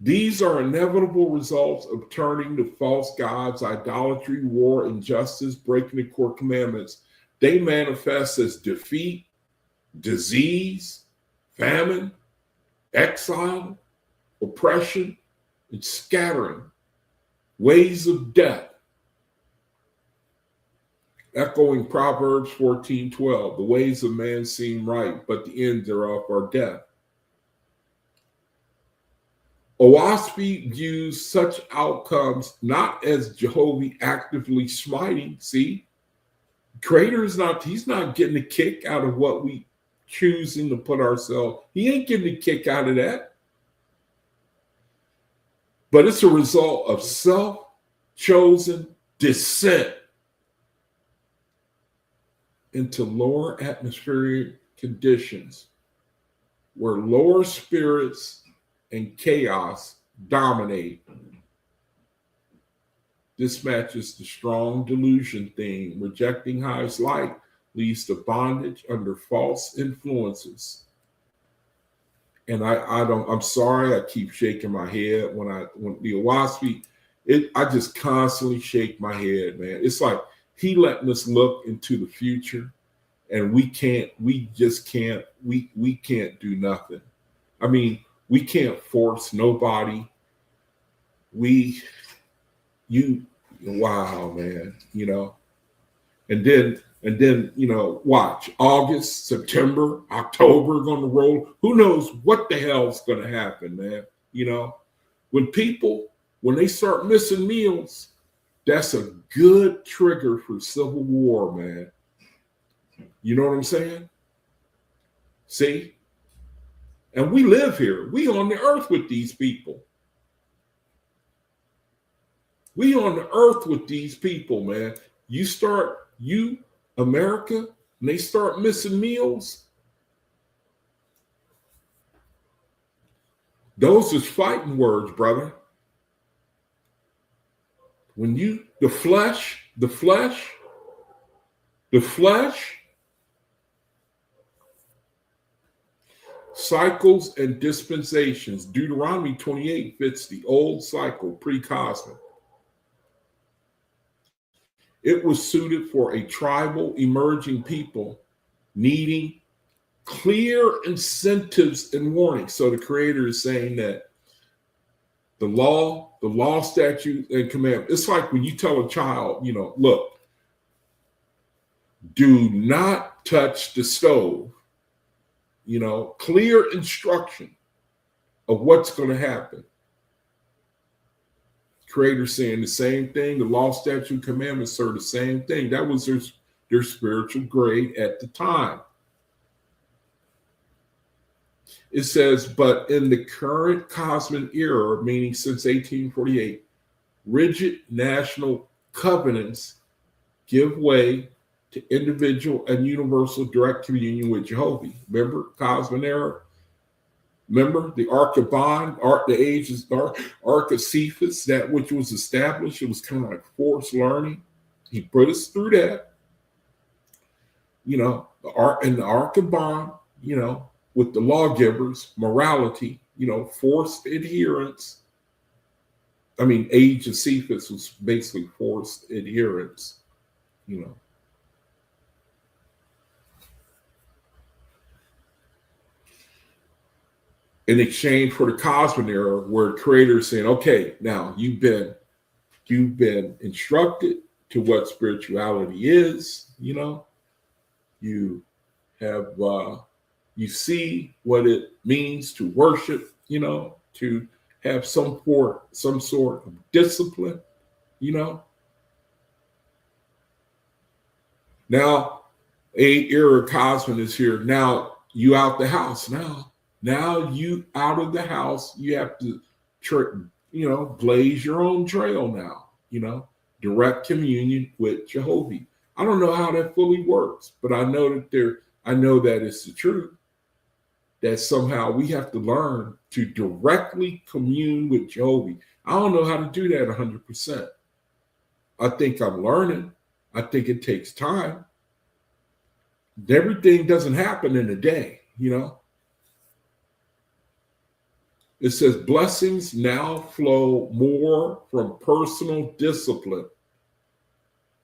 These are inevitable results of turning to false gods, idolatry, war, injustice, breaking the core commandments. They manifest as defeat, disease, famine, exile, oppression, and scattering, ways of death. Echoing Proverbs 14:12, the ways of man seem right, but the end thereof are death. Oahspe views such outcomes not as Jehovah actively smiting. See, Creator he's not getting a kick out of what we choosing to put ourselves. He ain't getting a kick out of that. But it's a result of self-chosen descent into lower atmospheric conditions where lower spirits and chaos dominate. This matches the strong delusion theme. Rejecting highest light leads to bondage under false influences. And I'm sorry, I keep shaking my head when the Oahspe, I just constantly shake my head, man. It's like he letting us look into the future, and we can't do nothing. I mean, we can't force nobody. Wow, man, and then watch August, September, October going to roll. Who knows what the hell's going to happen, man? When they start missing meals, that's a good trigger for civil war, man. You know what I'm saying? See? And we live here. We on the earth with these people. We on the earth with these people, man. America, and they start missing meals. Those is fighting words, brother. When the flesh, cycles and dispensations. Deuteronomy 28 fits the old cycle, pre-cosmic. It was suited for a tribal emerging people needing clear incentives and warnings. So the Creator is saying that the law, statute, and commandment. It's like when you tell a child, look, do not touch the stove. Clear instruction of what's going to happen. Creator saying the same thing. The law, statute, commandments are the same thing. That was their spiritual grade at the time. It says, but in the current cosmic era, meaning since 1848, rigid national covenants give way to individual and universal direct communion with Jehovah. Remember, cosmic era? Remember the Ark of Bond, the ages, Ark of Cephas, that which was established. It was kind of like forced learning. He put us through that. The Ark of Bond, with the lawgivers, morality, forced adherence. I mean, age of Cephas was basically forced adherence, in exchange for the cosmic era, where the Creator is saying, okay, now you've been instructed to what spirituality is, you have you see what it means to worship, to have some sort of discipline, Now, a era cosmic is here. Now you out the house now. Now you out of the house, you have to, blaze your own trail now, direct communion with Jehovah. I don't know how that fully works, but I know that it's the truth, that somehow we have to learn to directly commune with Jehovah. I don't know how to do that 100%. I think I'm learning. I think it takes time. Everything doesn't happen in a day, It says blessings now flow more from personal discipline,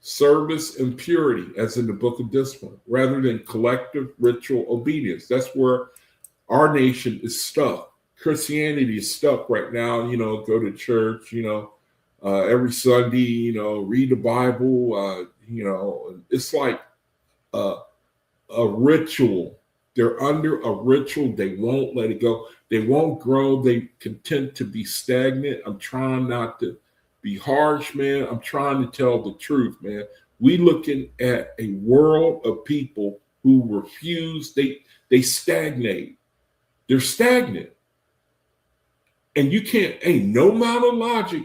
service, and purity, as in the book of discipline, rather than collective ritual obedience. That's where our nation is stuck. Christianity is stuck right now. Go to church, every Sunday, read the Bible. It's like a ritual. They're under a ritual. They won't let it go. They won't grow. They content to be stagnant. I'm trying not to be harsh, man. I'm trying to tell the truth, man. We looking at a world of people who refuse. They stagnate. They're stagnant. And you can't, ain't no amount of logic.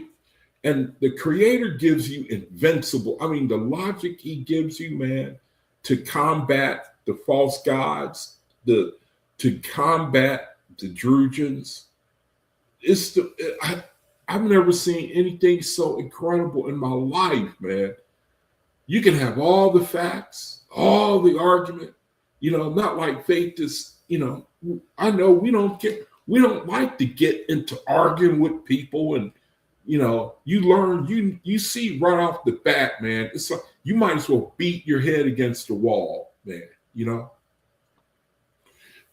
And the Creator gives you invincible. I mean, the logic he gives you, man, to combat the false gods, to combat the Drugians. I've never seen anything so incredible in my life, man. You can have all the facts, all the argument, not like faith is I know we don't like to get into arguing with people, and you learn, you see right off the bat, man, it's like you might as well beat your head against the wall, man.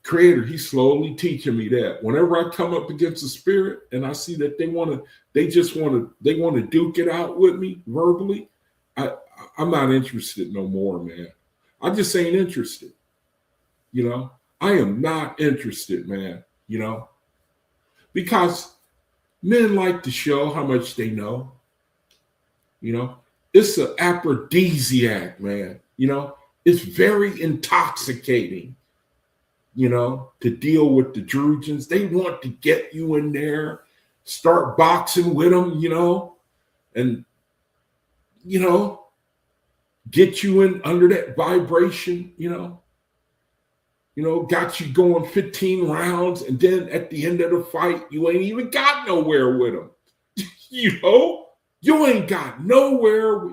Creator, he's slowly teaching me that whenever I come up against a spirit and I see that they want to duke it out with me verbally, I'm not interested no more, man. I just ain't interested. I am not interested, man, because men like to show how much they know. It's an aphrodisiac, man. It's very intoxicating, to deal with the Drugians. They want to get you in there, start boxing with them, and, get you in under that vibration, got you going 15 rounds. And then at the end of the fight, you ain't even got nowhere with them. You ain't got nowhere.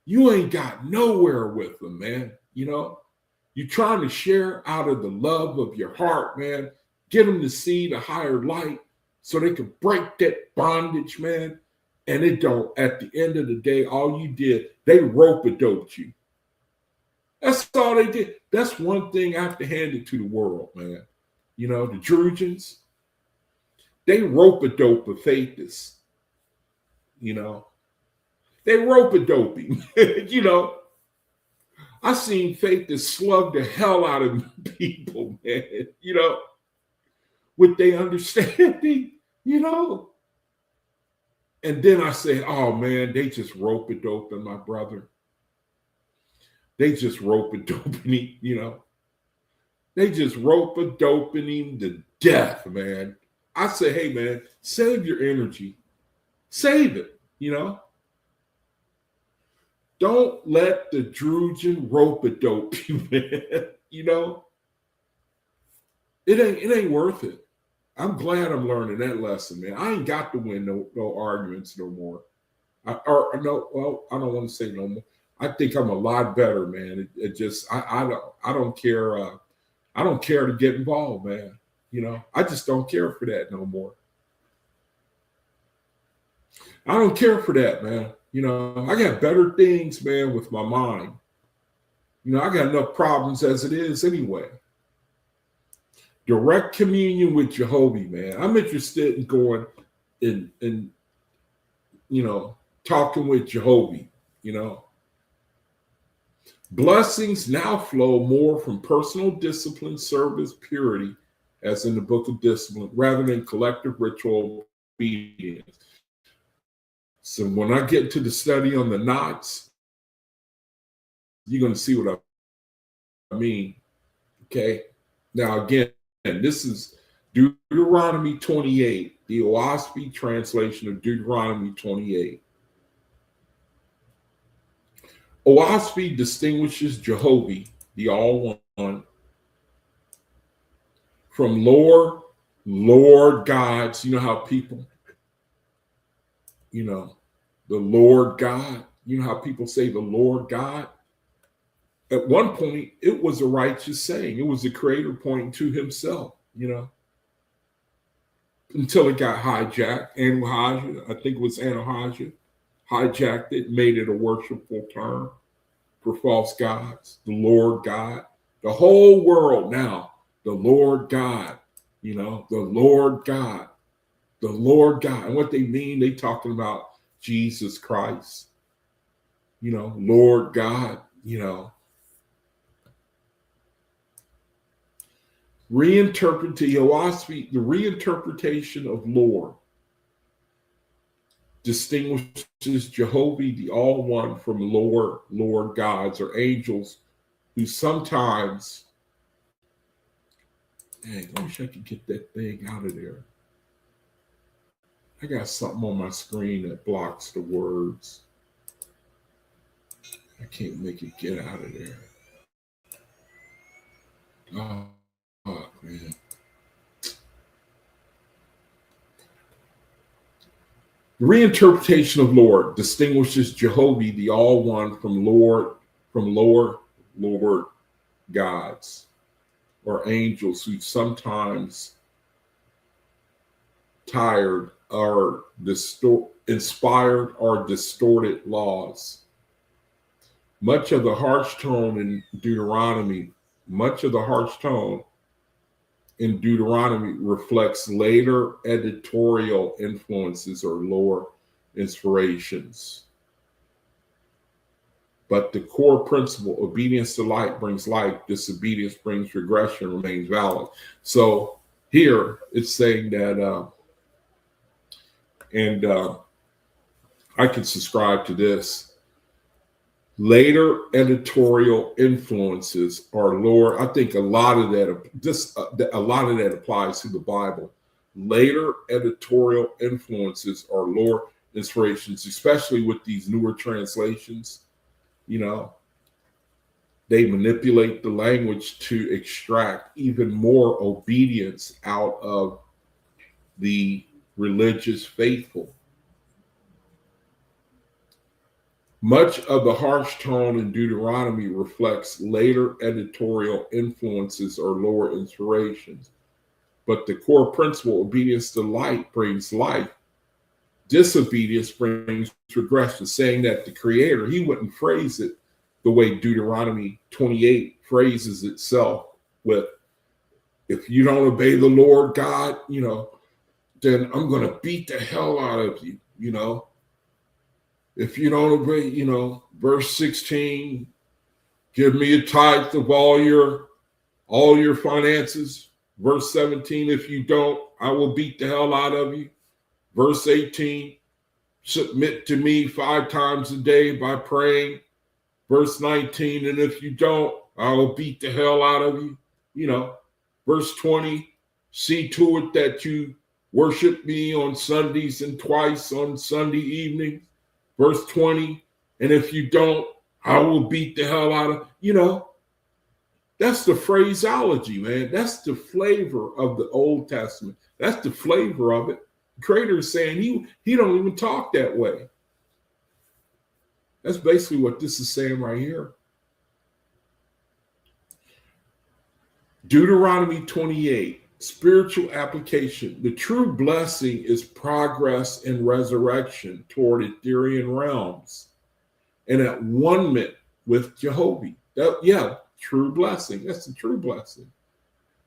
You ain't got nowhere with them, man. You're trying to share out of the love of your heart, man. Get them to see the higher light so they can break that bondage, man. And it don't, at the end of the day, all you did, they rope-a-doped you. That's all they did. That's one thing I have to hand it to the world, man. The Drugians, they rope-a-dope a Faithist. They rope-a-dope him. I seen Faithist slug the hell out of people, man, with their understanding, And then I say, oh, man, they just rope-a-doping my brother. They just rope-a-doping him, They just rope-a-doping him to death, man. I say, hey, man, save your energy. Save it, Don't let the Drugian rope-a-dope you, man. It ain't worth it. I'm glad I'm learning that lesson, man. I ain't got to win no arguments no more. I don't want to say no more. I think I'm a lot better, man. It just I don't care. I don't care to get involved, man. I just don't care for that no more. I don't care for that, man. I got better things, man, with my mind. I got enough problems as it is anyway. Direct communion with Jehovah, man. I'm interested in going and talking with Jehovah, Blessings now flow more from personal discipline, service, purity, as in the book of discipline, rather than collective ritual obedience. So when I get to the study on the knots, you're going to see what I mean. Okay. Now, again, this is Deuteronomy 28, the Oahspe translation of Deuteronomy 28. Oahspe distinguishes Jehovah, the All One, from Lord gods. You know how people, the Lord God, how people say the Lord God? At one point, it was a righteous saying. It was the Creator pointing to himself, until it got hijacked. Anahajah, I think it was Anahajah, hijacked it, made it a worshipful term for false gods. The Lord God, the whole world now, the Lord God, the Lord God, the Lord God. And what they mean, they talking about Jesus Christ, Lord God, Reinterpret to Oahspe, the reinterpretation of Lord distinguishes Jehovah, the All One, from Lord gods or angels who sometimes, dang, I wish I could get that thing out of there. I got something on my screen that blocks the words. I can't make it get out of there. Oh, man. The reinterpretation of Lord distinguishes Jehovah, the All One, from Lord. gods or angels who sometimes tired or inspired or distorted laws. Much of the harsh tone in Deuteronomy, much of the harsh tone in Deuteronomy reflects later editorial influences or lower inspirations. But the core principle, obedience to light brings life, disobedience brings regression, remains valid. So here it's saying that, and I can subscribe to this. Later editorial influences are lower. I think a lot of that applies to the Bible. Later editorial influences are lower inspirations, especially with these newer translations. You know, they manipulate the language to extract even more obedience out of the religious faithful. Much of the harsh tone in Deuteronomy reflects later editorial influences or lower inspirations. But the core principle, obedience to light, brings life. Disobedience brings regression, saying that the Creator, he wouldn't phrase it the way Deuteronomy 28 phrases itself with, if you don't obey the Lord God, then I'm going to beat the hell out of you, If you don't obey, verse 16, give me a tithe of all your finances. Verse 17, if you don't, I will beat the hell out of you. Verse 18, submit to me 5 times a day by praying. Verse 19, and if you don't, I will beat the hell out of you. Verse 20, see to it that you worship me on Sundays and twice on Sunday evenings. Verse 20, and if you don't, I will beat the hell out of, that's the phraseology, man. That's the flavor of the Old Testament. That's the flavor of it. The Creator is saying he don't even talk that way. That's basically what this is saying right here. Deuteronomy 28, spiritual application. The true blessing is progress and resurrection toward ethereal realms and at one with Jehovah. True blessing. That's the true blessing.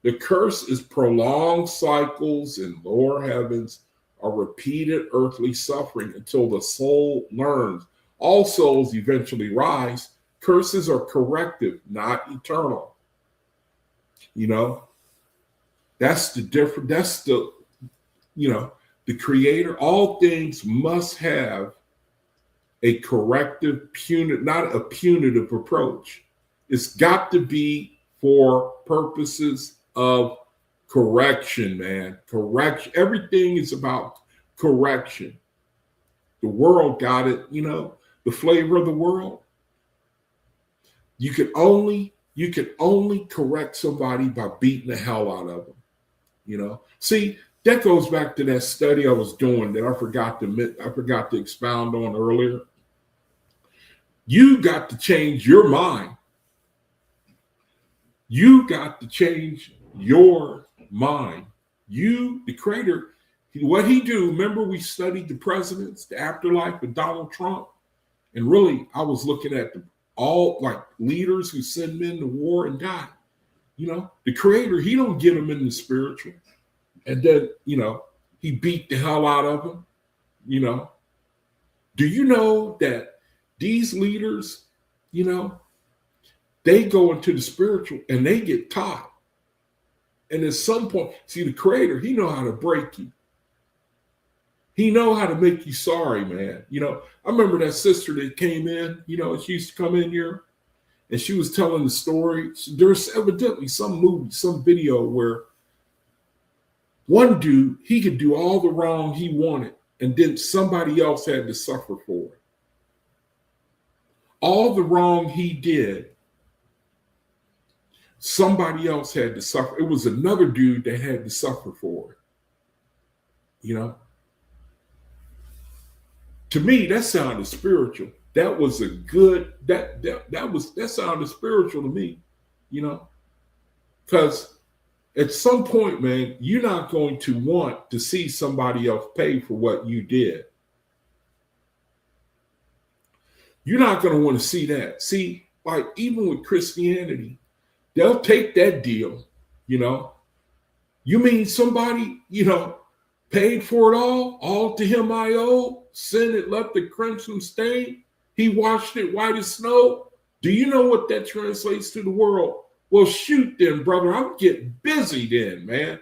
The curse is prolonged cycles in lower heavens, a repeated earthly suffering until the soul learns. All souls eventually rise. Curses are corrective, not eternal. That's the difference. That's the Creator. All things must have a corrective, not a punitive approach. It's got to be for purposes of correction, man. Correction. Everything is about correction. The world got it, the flavor of the world. You can only correct somebody by beating the hell out of them. See, that goes back to that study I was doing that I forgot to expound on earlier. You got to change your mind. You got to change your mind. You, the Creator, what he do, remember we studied the presidents, the afterlife of Donald Trump, and really I was looking at all like leaders who send men to war and die. The Creator, he don't get them in the spiritual. And then, he beat the hell out of them. Do you know that these leaders, they go into the spiritual and they get taught. And at some point, see, the Creator, he know how to break you. He know how to make you sorry, man. I remember that sister that came in, she used to come in here and she was telling the story. There's evidently some movie, some video where one dude, he could do all the wrong he wanted, and then somebody else had to suffer for it. All the wrong he did, somebody else had to suffer. It was another dude that had to suffer for it. To me, that sounded spiritual. That was a good, that sounded spiritual to me. you know, because at some point, man, you're not going to want to see somebody else pay for what you did. You're not going to want to see that. See, like even with Christianity, they'll take that deal, you know. You mean somebody, paid for it all to him I owe, sin it left the crimson stain, he washed it white as snow. Do you know what that translates to the world? Well, shoot then, brother, I'm getting busy then, man.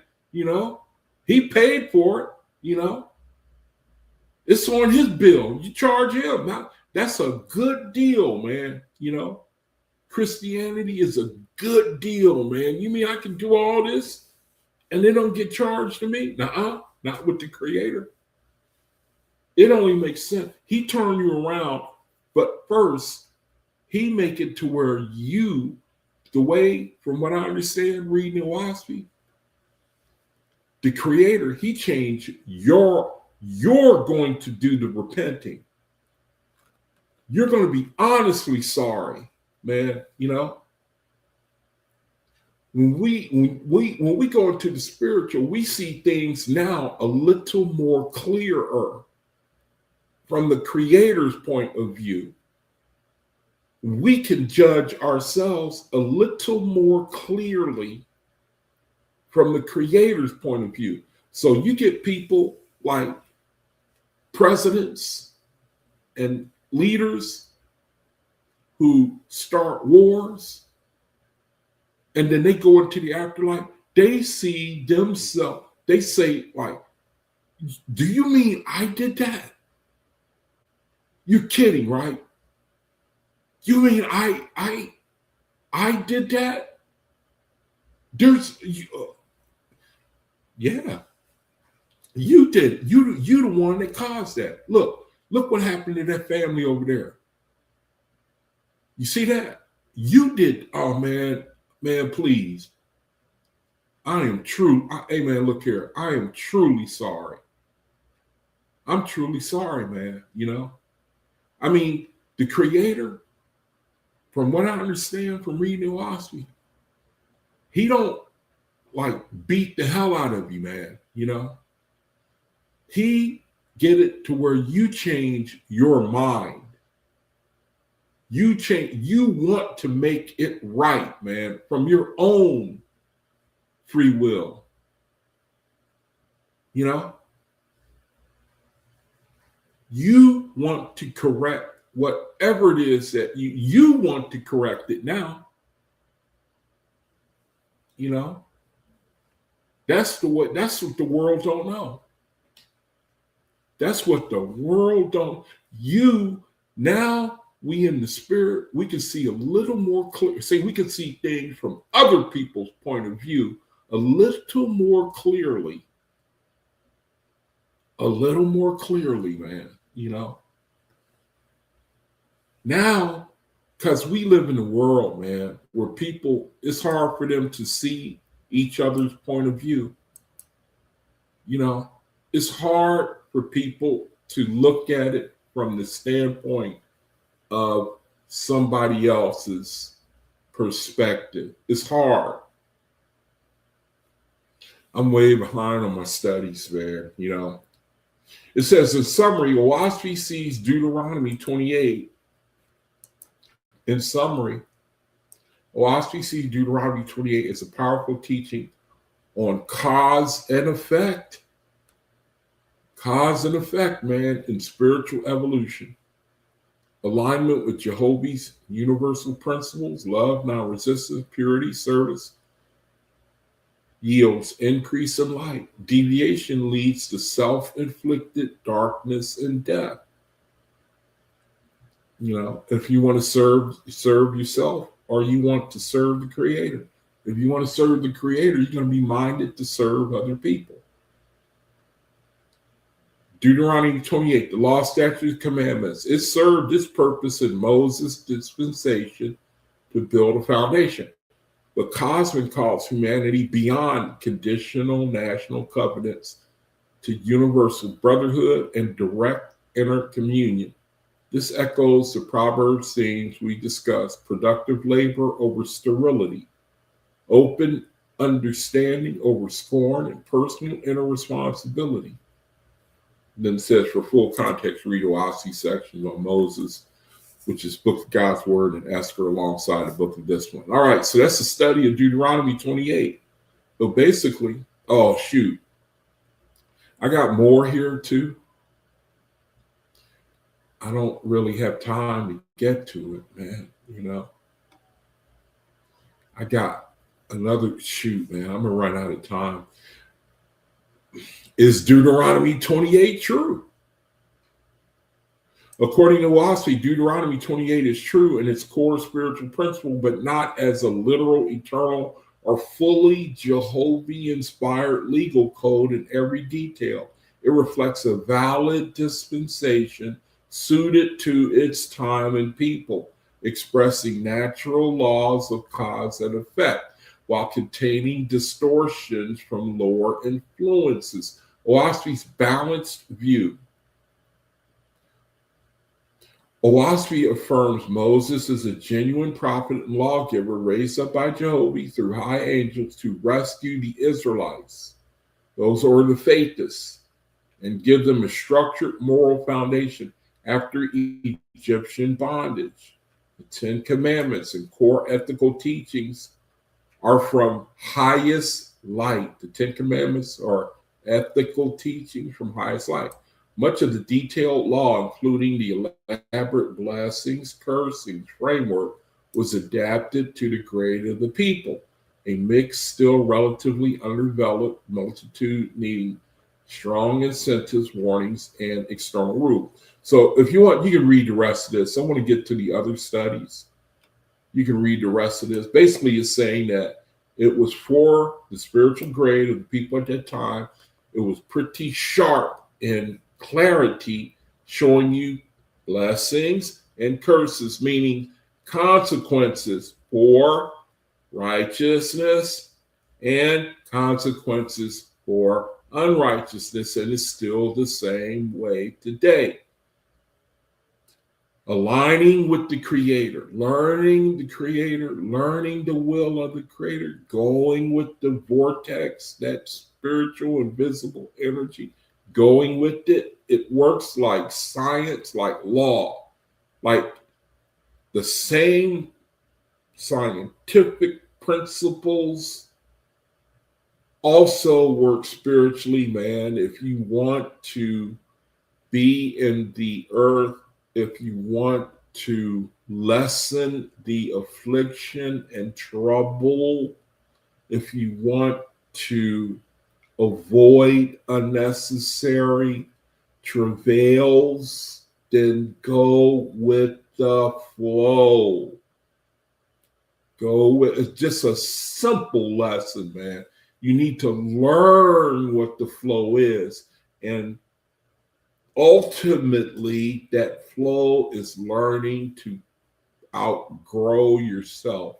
He paid for it, It's on his bill. You charge him. Now, that's a good deal, man. Christianity is a good deal, man. You mean I can do all this and they don't get charged to me? Nuh-uh, not with the Creator. It only makes sense. He turned you around, but first, he make it to where you, the way, from what I understand, reading Oahspe, the Creator, he changed you're going to do the repenting. You're going to be honestly sorry, man. When we go into the spiritual, we see things now a little more clearer from the Creator's point of view. We can judge ourselves a little more clearly from the Creator's point of view. So you get people like presidents and leaders who start wars, and then they go into the afterlife. They see themselves. They say, like, do you mean I did that? You're kidding, right? You mean I did that? Yeah, you did. You the one that caused that. Look what happened to that family over there. You see that? You did. Oh man, please. I am true. Hey man, look here. I am truly sorry. I'm truly sorry, man. I mean, the Creator, from what I understand from reading Oahspe, he don't like beat the hell out of you, man. He get it to where you change your mind. You want to make it right, man, from your own free will. You want to correct whatever it is that you want to correct it now. That's what the world don't know. That's what the world don't. Now we in the spirit, we can see a little more clear. See, we can see things from other people's point of view a little more clearly. A little more clearly, man. Now, because we live in a world, man, where people, it's hard for them to see each other's point of view. It's hard for people to look at it from the standpoint of somebody else's perspective. It's hard. I'm way behind on my studies, man. It says, in summary, Oahspe sees Deuteronomy 28. In summary, Oahspe sees Deuteronomy 28 as a powerful teaching on cause and effect. Cause and effect, man, in spiritual evolution. Alignment with Jehovah's universal principles, love, non-resistance, purity, service, yields increase in light. Deviation leads to self-inflicted darkness and death. If you want to serve yourself, or you want to serve the Creator. If you want to serve the Creator, you're going to be minded to serve other people. Deuteronomy 28, the law, statutes, commandments. It served its purpose in Moses' dispensation to build a foundation. But cosmic calls humanity beyond conditional national covenants to universal brotherhood and direct intercommunion. This echoes the Proverbs themes we discussed: productive labor over sterility, open understanding over scorn, and personal inner responsibility. Then it says, for full context, read Oahspe sections on Moses, which is Book of God's Word, and Esther alongside the Book of Discipline. All right, so that's the study of Deuteronomy 28. So basically, oh shoot, I got more here too. I don't really have time to get to it, man. I got another shoot, man. I'm gonna run out of time. Is Deuteronomy 28 true? According to Oahspe, Deuteronomy 28 is true in its core spiritual principle, but not as a literal, eternal, or fully Jehovah-inspired legal code in every detail. It reflects a valid dispensation suited to its time and people, expressing natural laws of cause and effect, while containing distortions from lower influences. Oahspe's balanced view. Oahspe affirms Moses is a genuine prophet and lawgiver raised up by Jehovah through high angels to rescue the Israelites, those are the faithists, and give them a structured moral foundation after Egyptian bondage. The Ten Commandments and core ethical teachings are from highest light. The Ten Commandments are ethical teachings from highest light. Much of the detailed law, including the elaborate blessings, cursings framework, was adapted to the grade of the people, a mixed, still relatively underdeveloped multitude needing strong incentives, warnings, and external rule. So if you want, you can read the rest of this. I want to get to the other studies. You can read the rest of this. Basically, it's saying that it was for the spiritual grade of the people at that time. It was pretty sharp in clarity, showing you blessings and curses, meaning consequences for righteousness and consequences for unrighteousness. And it's still the same way today. Aligning with the Creator, learning the Creator, learning the will of the Creator, going with the vortex, that spiritual invisible energy, going with it. It works like science, like law, like the same scientific principles also work spiritually, man. If you want to be in the earth, if you want to lessen the affliction and trouble, if you want to avoid unnecessary travails, then go with the flow. It's just a simple lesson, man. You need to learn what the flow is. And ultimately, that flow is learning to outgrow yourself.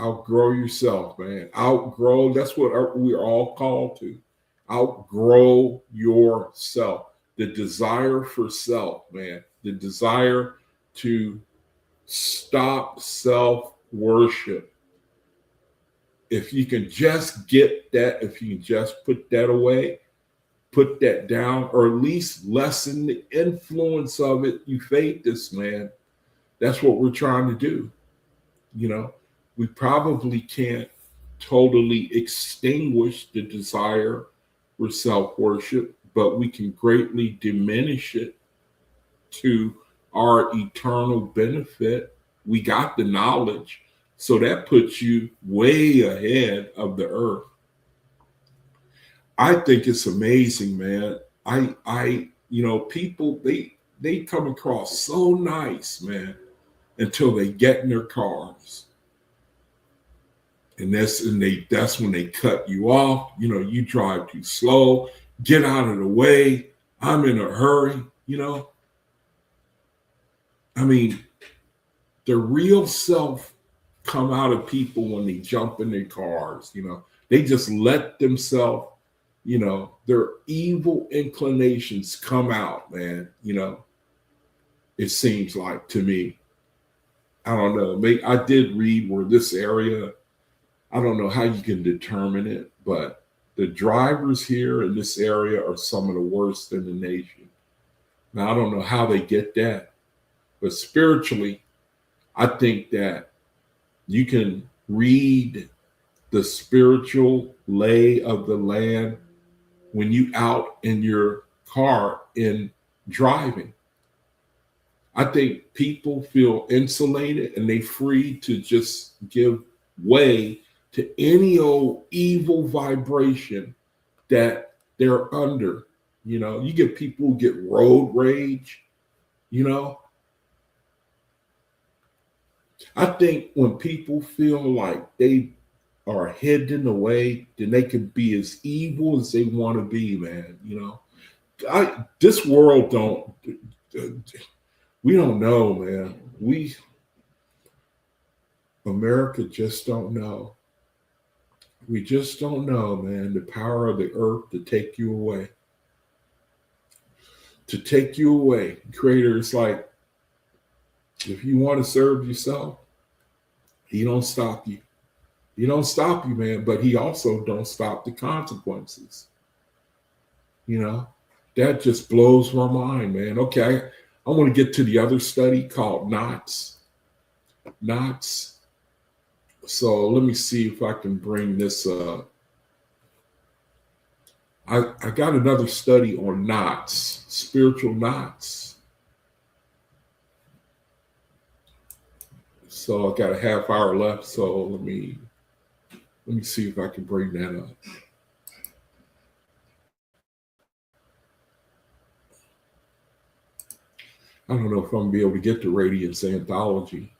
Outgrow yourself, man. Outgrow, that's what we're all called to. Outgrow yourself. The desire for self, man. The desire to stop self-worship. If you can just get that, if you can just put that away, put that down, or at least lessen the influence of it, you fade this, man. That's what we're trying to do. We probably can't totally extinguish the desire for self-worship, but we can greatly diminish it to our eternal benefit. We got the knowledge, so that puts you way ahead of the earth. I think it's amazing, man. People, they come across so nice, man, until they get in their cars. And that's when they cut you off. You drive too slow, get out of the way. I'm in a hurry, I mean, the real self come out of people when they jump in their cars, They just let themselves, their evil inclinations come out, man, It seems like to me. I don't know. I did read where this area I don't know how you can determine it, but the drivers here in this area are some of the worst in the nation. Now, I don't know how they get that, but spiritually, I think that you can read the spiritual lay of the land when you out in your car in driving. I think people feel insulated and they free to just give way to any old evil vibration that they're under. You know, you get people who get road rage, you know. I think when people feel like they are hidden away, then they can be as evil as they want to be, man. You know, this world don't. We don't know, man. America just don't know. We just don't know, man. The power of the earth to take you away. To take you away. Creator is like, if you want to serve yourself, he don't stop you. He don't stop you, man, but he also don't stop the consequences. You know, that just blows my mind, man. Okay, I want to get to the other study called knots. Knots. So let me see if I can bring this up. I got another study on knots, spiritual knots. So I got a half hour left. So let me see if I can bring that up. I don't know if I'm gonna be able to get to Radiance Anthology.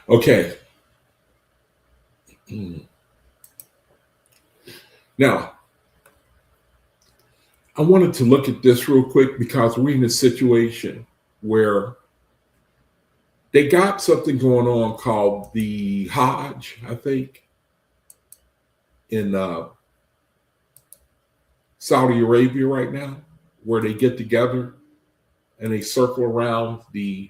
Okay. Now, I wanted to look at this real quick because we're in a situation where they got something going on called the Hajj, I think, in Saudi Arabia right now, where they get together and they circle around the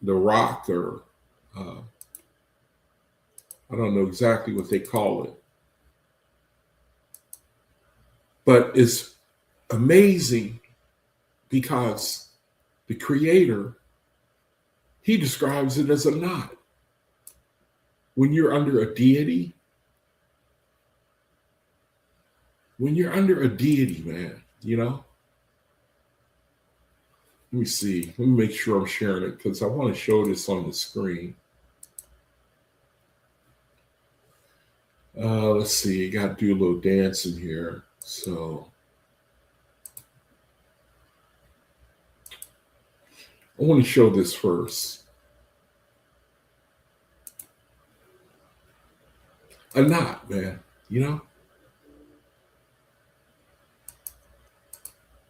rock, or I don't know exactly what they call it. But it's amazing because the Creator, he describes it as a knot. When you're under a deity, man, you know. Let me see. Let me make sure I'm sharing it because I want to show this on the screen. Let's see. Got to do a little dancing here. So I want to show this first. A knot, man, you know?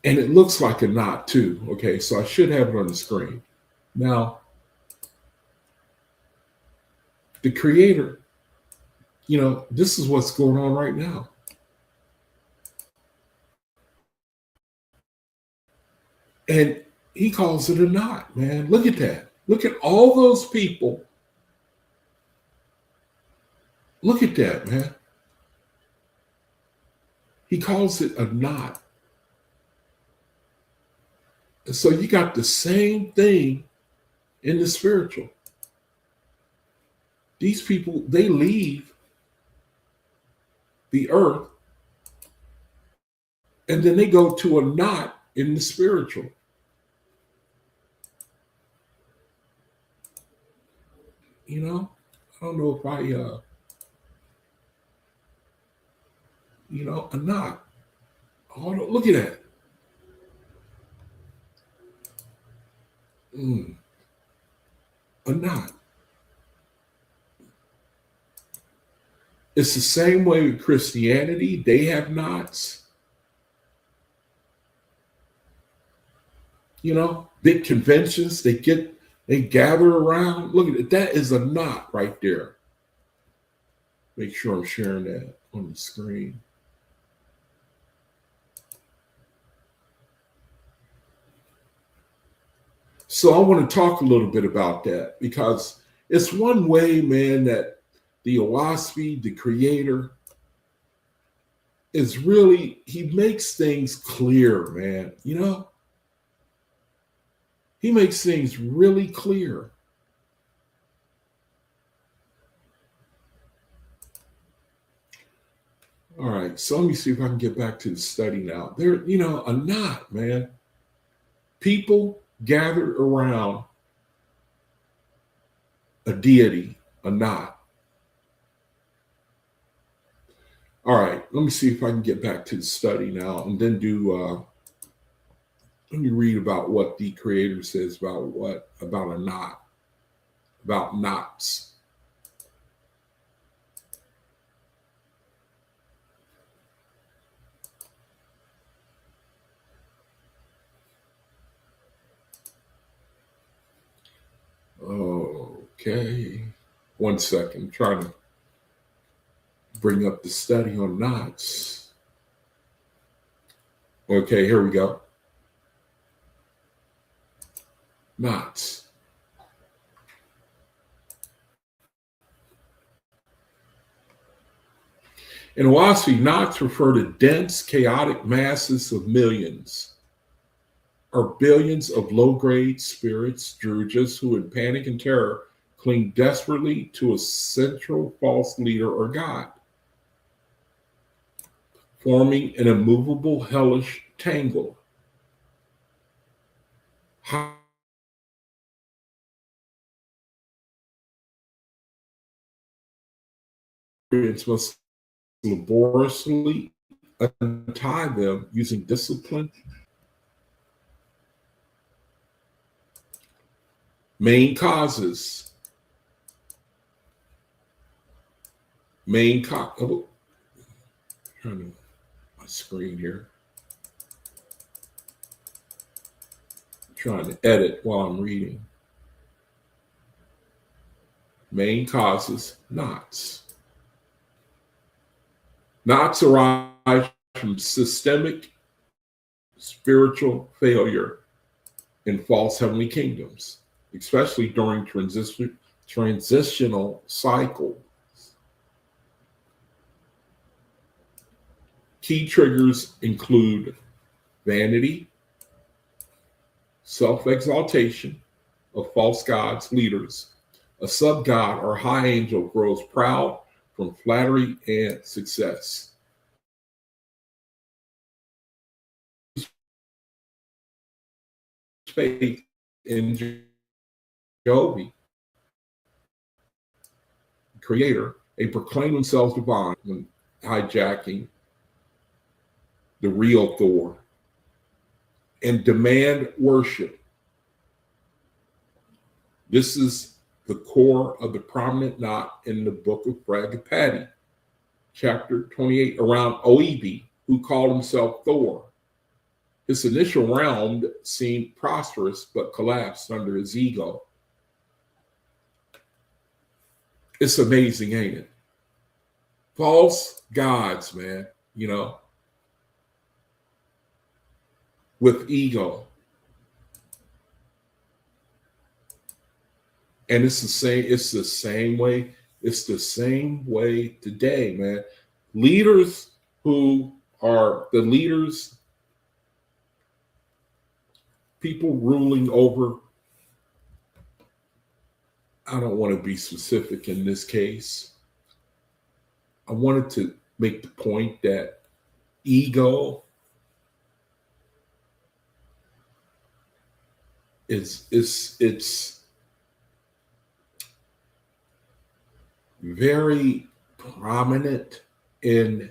And it looks like a knot too. Okay, so I should have it on the screen. Now, the Creator, you know, this is what's going on right now. And he calls it a knot, man. Look at that. Look at all those people. Look at that, man. He calls it a knot. So you got the same thing in the spiritual. These people, they leave the earth and then they go to a knot in the spiritual. You know, I don't know if I, you know, a knot. Oh, look at that. A knot. It's the same way with Christianity. They have knots. You know, big conventions, they gather around. Look at it. That is a knot right there. Make sure I'm sharing that on the screen. So I want to talk a little bit about that because it's one way, man, that the Oahspe, the creator, is really, he makes things clear, man. You know, he makes things really clear. All right, so let me see if I can get back to the study now. There, you know, a knot, man. People gathered around a deity, a knot. All right, let me see if I can get back to the study now and then let me read about what the creator says about a knot, about knots. Okay, 1 second. I'm trying to bring up the study on knots. Okay, here we go. Knots. In Oahspe, knots refer to dense, chaotic masses of millions or billions of low-grade spirits, druids, who in panic and terror cling desperately to a central false leader or god, forming an immovable hellish tangle. Must laboriously untie them using discipline. Main causes. Oh, trying to my screen here. Trying to edit while I'm reading. Main causes, knots. Knots arise from systemic spiritual failure in false heavenly kingdoms, especially during transitional cycles. Key triggers include vanity, self-exaltation of false gods, leaders. A sub-god or high angel grows proud from flattery and success. Faith in Jehovah, creator, they proclaim themselves divine when hijacking the real Thor and demand worship. This is the core of the prominent knot in the book of Bragapati, chapter 28, around Oahspe, who called himself Thor. His initial realm seemed prosperous, but collapsed under his ego. It's amazing, ain't it? False gods, man, you know, with ego. And it's the same way today, man. Leaders who are the leaders, people ruling over, I don't want to be specific in this case. I wanted to make the point that ego it's very prominent in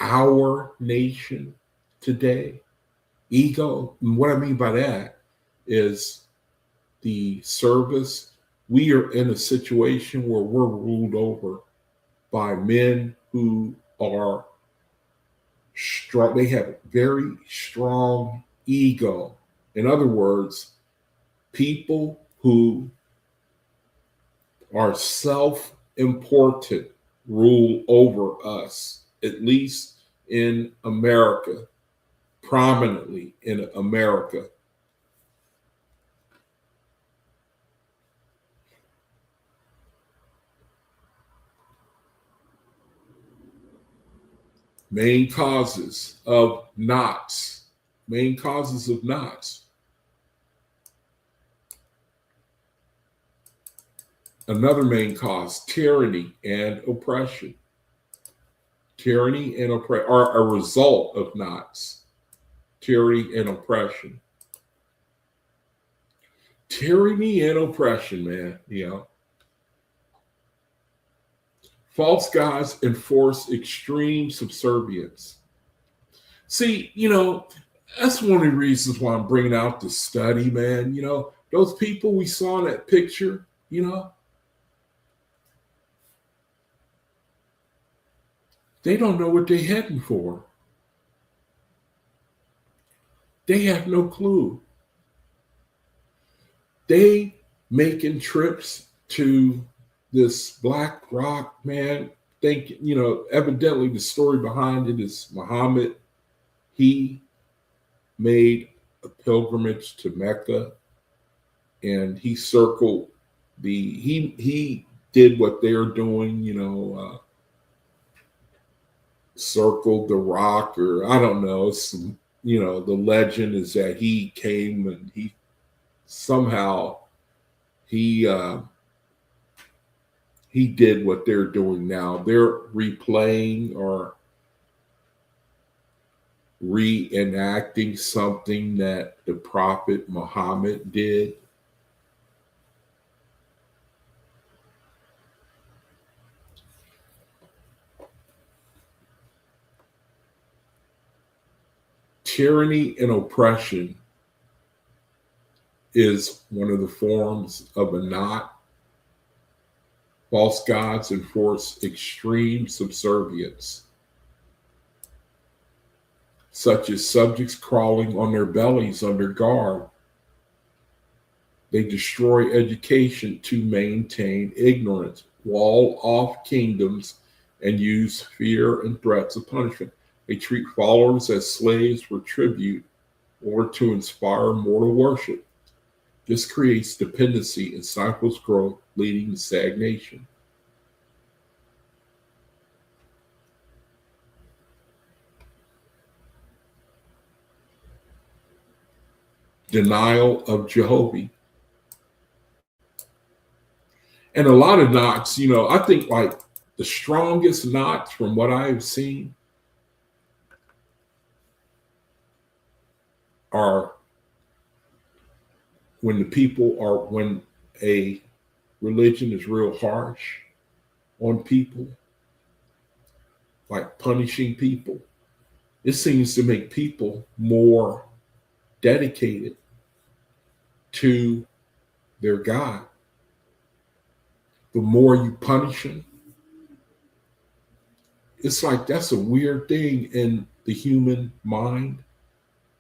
our nation today. Ego, and what I mean by that is the service. We are in a situation where we're ruled over by men who are strong. They have very strong ego. In other words, people who are self-important rule over us, at least in America, prominently in America. Main causes of knots. Main causes of knots. Another main cause, tyranny and oppression. Tyranny and oppression are a result of knots. Tyranny and oppression. Tyranny and oppression, man. False gods enforce extreme subservience. See, that's one of the reasons why I'm bringing out the study, man. Those people we saw in that picture, they don't know what they're heading for. They have no clue. They making trips to this Black Rock, man. Think, evidently the story behind it is Muhammad. He made a pilgrimage to Mecca, and he circled he did what they're doing, circled the rock, or I don't know. It's, the legend is that he came and he somehow he did what they're doing now. They're replaying or reenacting something that the Prophet Muhammad did. Tyranny and oppression is one of the forms of a knot. False gods enforce extreme subservience, such as subjects crawling on their bellies under guard. They destroy education to maintain ignorance, wall off kingdoms, and use fear and threats of punishment. They treat followers as slaves for tribute or to inspire mortal worship. This creates dependency and stifles growth, leading to stagnation. Denial of Jehovah. And a lot of knots, I think like the strongest knots from what I've seen are when a religion is real harsh on people, like punishing people. It seems to make people more dedicated to their God. The more you punish them, it's like that's a weird thing in the human mind.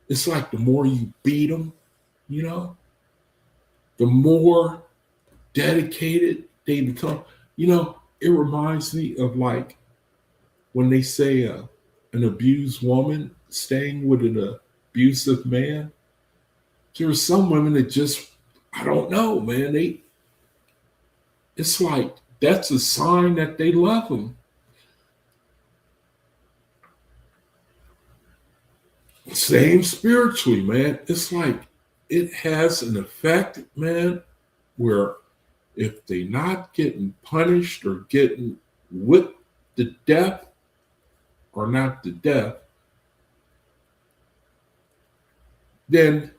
It's like the more you beat them, the more dedicated they become. It reminds me of like when they say an abused woman staying with an abusive man. There are some women that just, I don't know, man. It's like that's a sign that they love him. Same spiritually, man. It's like it has an effect, man, where if they're not getting punished or getting whipped to death, or not to death, then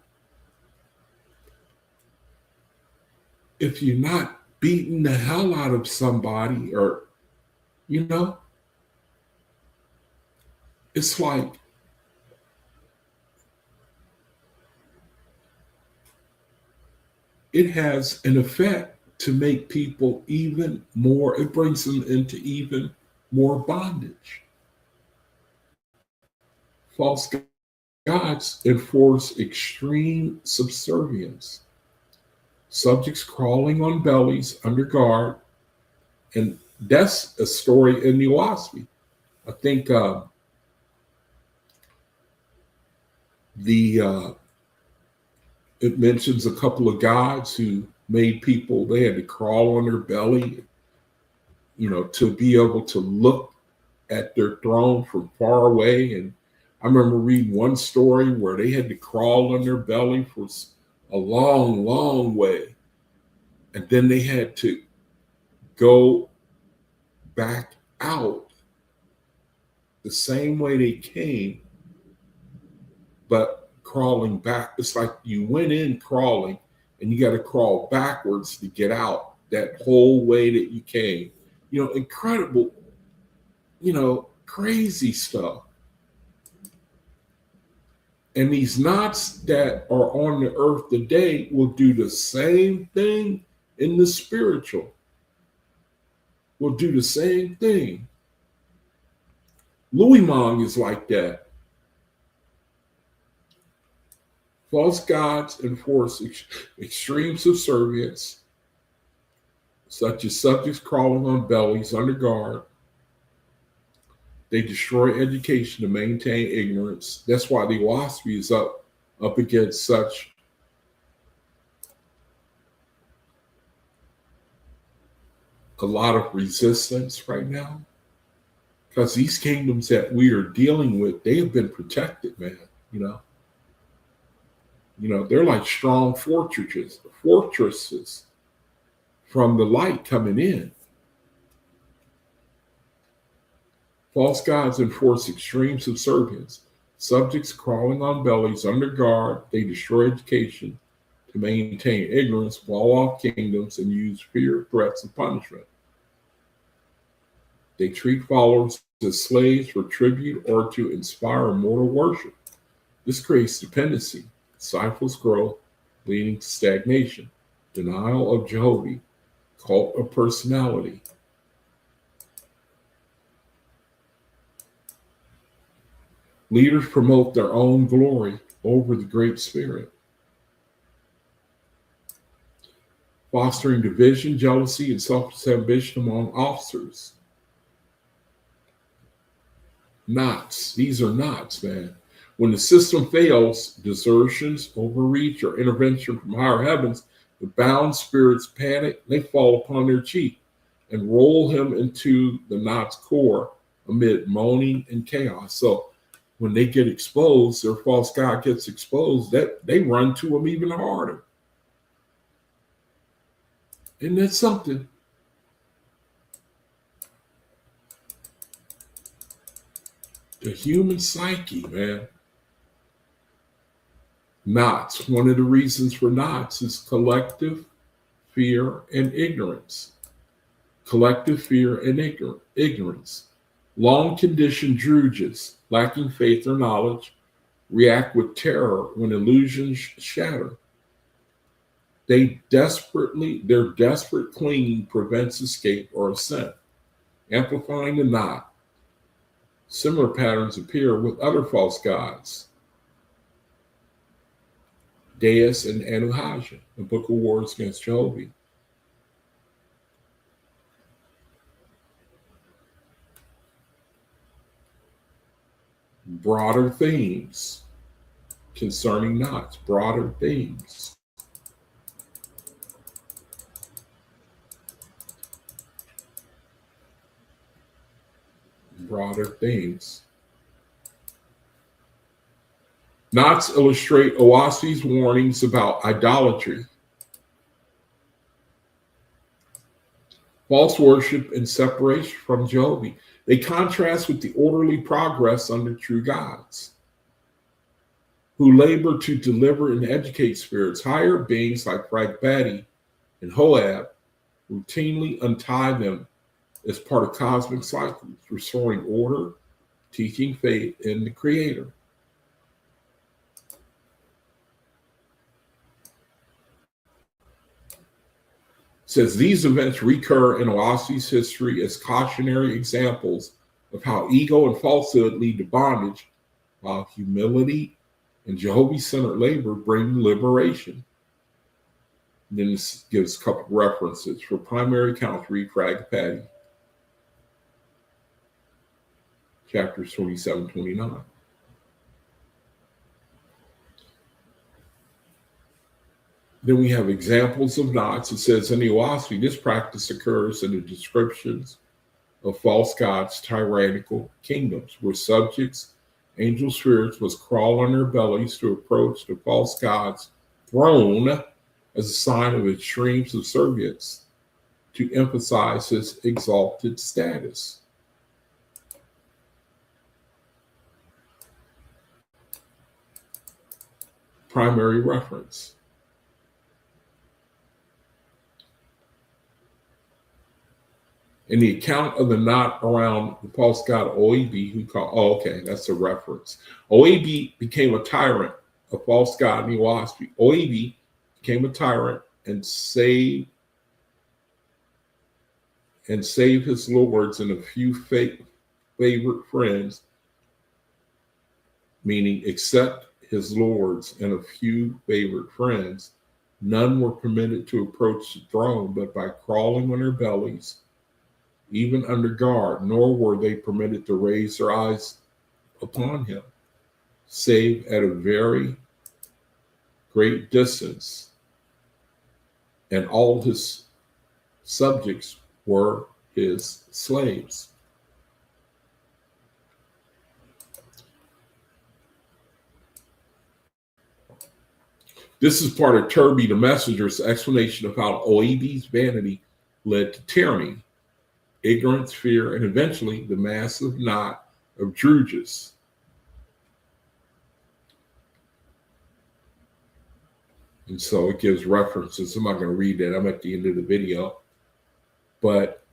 if you're not beating the hell out of somebody, or, it's like it has an effect to make people even more, it brings them into even more bondage. False gods enforce extreme subservience. Subjects crawling on bellies under guard. And that's a story in the Oahspe. I think it mentions a couple of gods who made people, they had to crawl on their belly, to be able to look at their throne from far away. And I remember reading one story where they had to crawl on their belly for a long, long way. And then they had to go back out the same way they came, but crawling back. It's like you went in crawling and you got to crawl backwards to get out that whole way that you came. Incredible, crazy stuff. And these knots that are on the earth today will do the same thing in the spiritual. Will do the same thing. Louis Mong is like that. False gods enforce extreme subservience, such as subjects crawling on bellies under guard. They destroy education to maintain ignorance. That's why the Oahspe is up against such a lot of resistance right now. Because these kingdoms that we are dealing with, they have been protected, man. They're like strong fortresses from the light coming in. False gods enforce extreme subservience. Subjects crawling on bellies under guard, they destroy education to maintain ignorance, wall off kingdoms, and use fear, threats, and punishment. They treat followers as slaves for tribute or to inspire mortal worship. This creates dependency, stifles growth, leading to stagnation, denial of Jehovah, cult of personality. Leaders promote their own glory over the Great Spirit, fostering division, jealousy, and selfish ambition among officers. Knots. These are knots, man. When the system fails, desertions, overreach, or intervention from higher heavens, the bound spirits panic. They fall upon their chief and roll him into the knot's core amid moaning and chaos. So when they get exposed, their false god gets exposed, that they run to him even harder. Isn't that something? The human psyche, man. Knots. One of the reasons for knots is collective fear and ignorance. Collective fear and ignorance. Long-conditioned drudges, lacking faith or knowledge, react with terror when illusions shatter. Their desperate clinging prevents escape or ascent, amplifying the knot. Similar patterns appear with other false gods. Deus and Anuhaja, the Book of Wars against Jehovah. Broader themes concerning knots, broader themes. Broader themes. Knots illustrate Oahspe's warnings about idolatry, false worship, and separation from Jehovah. They contrast with the orderly progress under true gods, who labor to deliver and educate spirits. Higher beings like Pragbati and Hoab routinely untie them as part of cosmic cycles, restoring order, teaching faith in the Creator. Says these events recur in Oahspe's history as cautionary examples of how ego and falsehood lead to bondage, while humility and Jehovah-centered labor bring liberation. And then this gives a couple of references. For primary accounts, read Pragbati, chapters 27, 29. Then we have examples of knots. It says in the Oahspe, this practice occurs in the descriptions of false gods' tyrannical kingdoms, where subjects, angel spirits, must crawl on their bellies to approach the false god's throne as a sign of extreme subservience to emphasize his exalted status. Primary reference. In the account of the knot around the false god Oahspe, who called, oh, okay, that's a reference. Oahspe became a tyrant, a false god in Oahspe. Oahspe became a tyrant and saved his lords and a few favorite friends, meaning except his lords and a few favorite friends, none were permitted to approach the throne but by crawling on their bellies, even under guard, nor were they permitted to raise their eyes upon him, save at a very great distance. And all his subjects were his slaves. This is part of Turby the Messenger's explanation of how Oahspe's vanity led to tyranny, ignorance, fear, and eventually the massive knot of Druges. And so it gives references. I'm not going to read that. I'm at the end of the video. But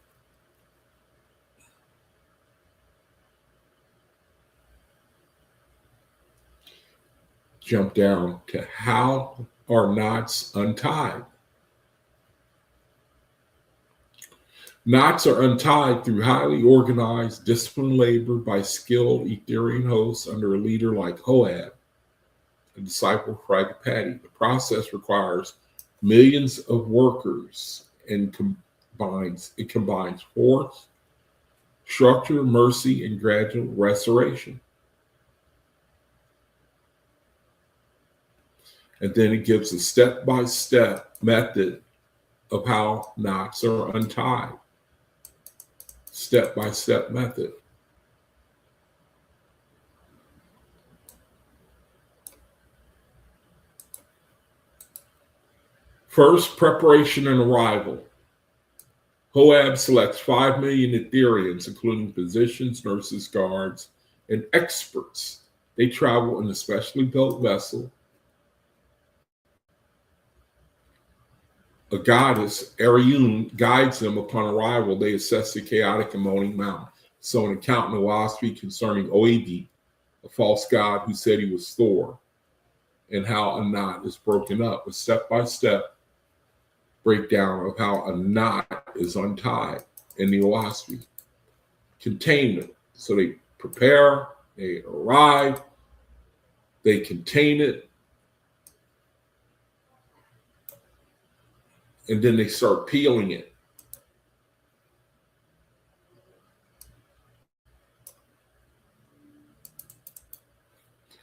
jump down to how are knots untied? Knots are untied through highly organized, disciplined labor by skilled Etherian hosts under a leader like Hoab, a disciple of Fragapati. The process requires millions of workers and combines force, structure, mercy, and gradual restoration. And then it gives a step-by-step method of how knots are untied. Step-by-step method. First, preparation and arrival. Hoab selects 5 million Etherians, including physicians, nurses, guards, and experts. They travel in a specially built vessel. A goddess, Ariun, guides them upon arrival. They assess the chaotic and moaning mountain. So an account in Oahspe concerning Oahspe, a false god who said he was Thor, and how a knot is broken up, a step-by-step breakdown of how a knot is untied in the Oahspe. Containment. So they prepare, they arrive, they contain it, and then they start peeling it.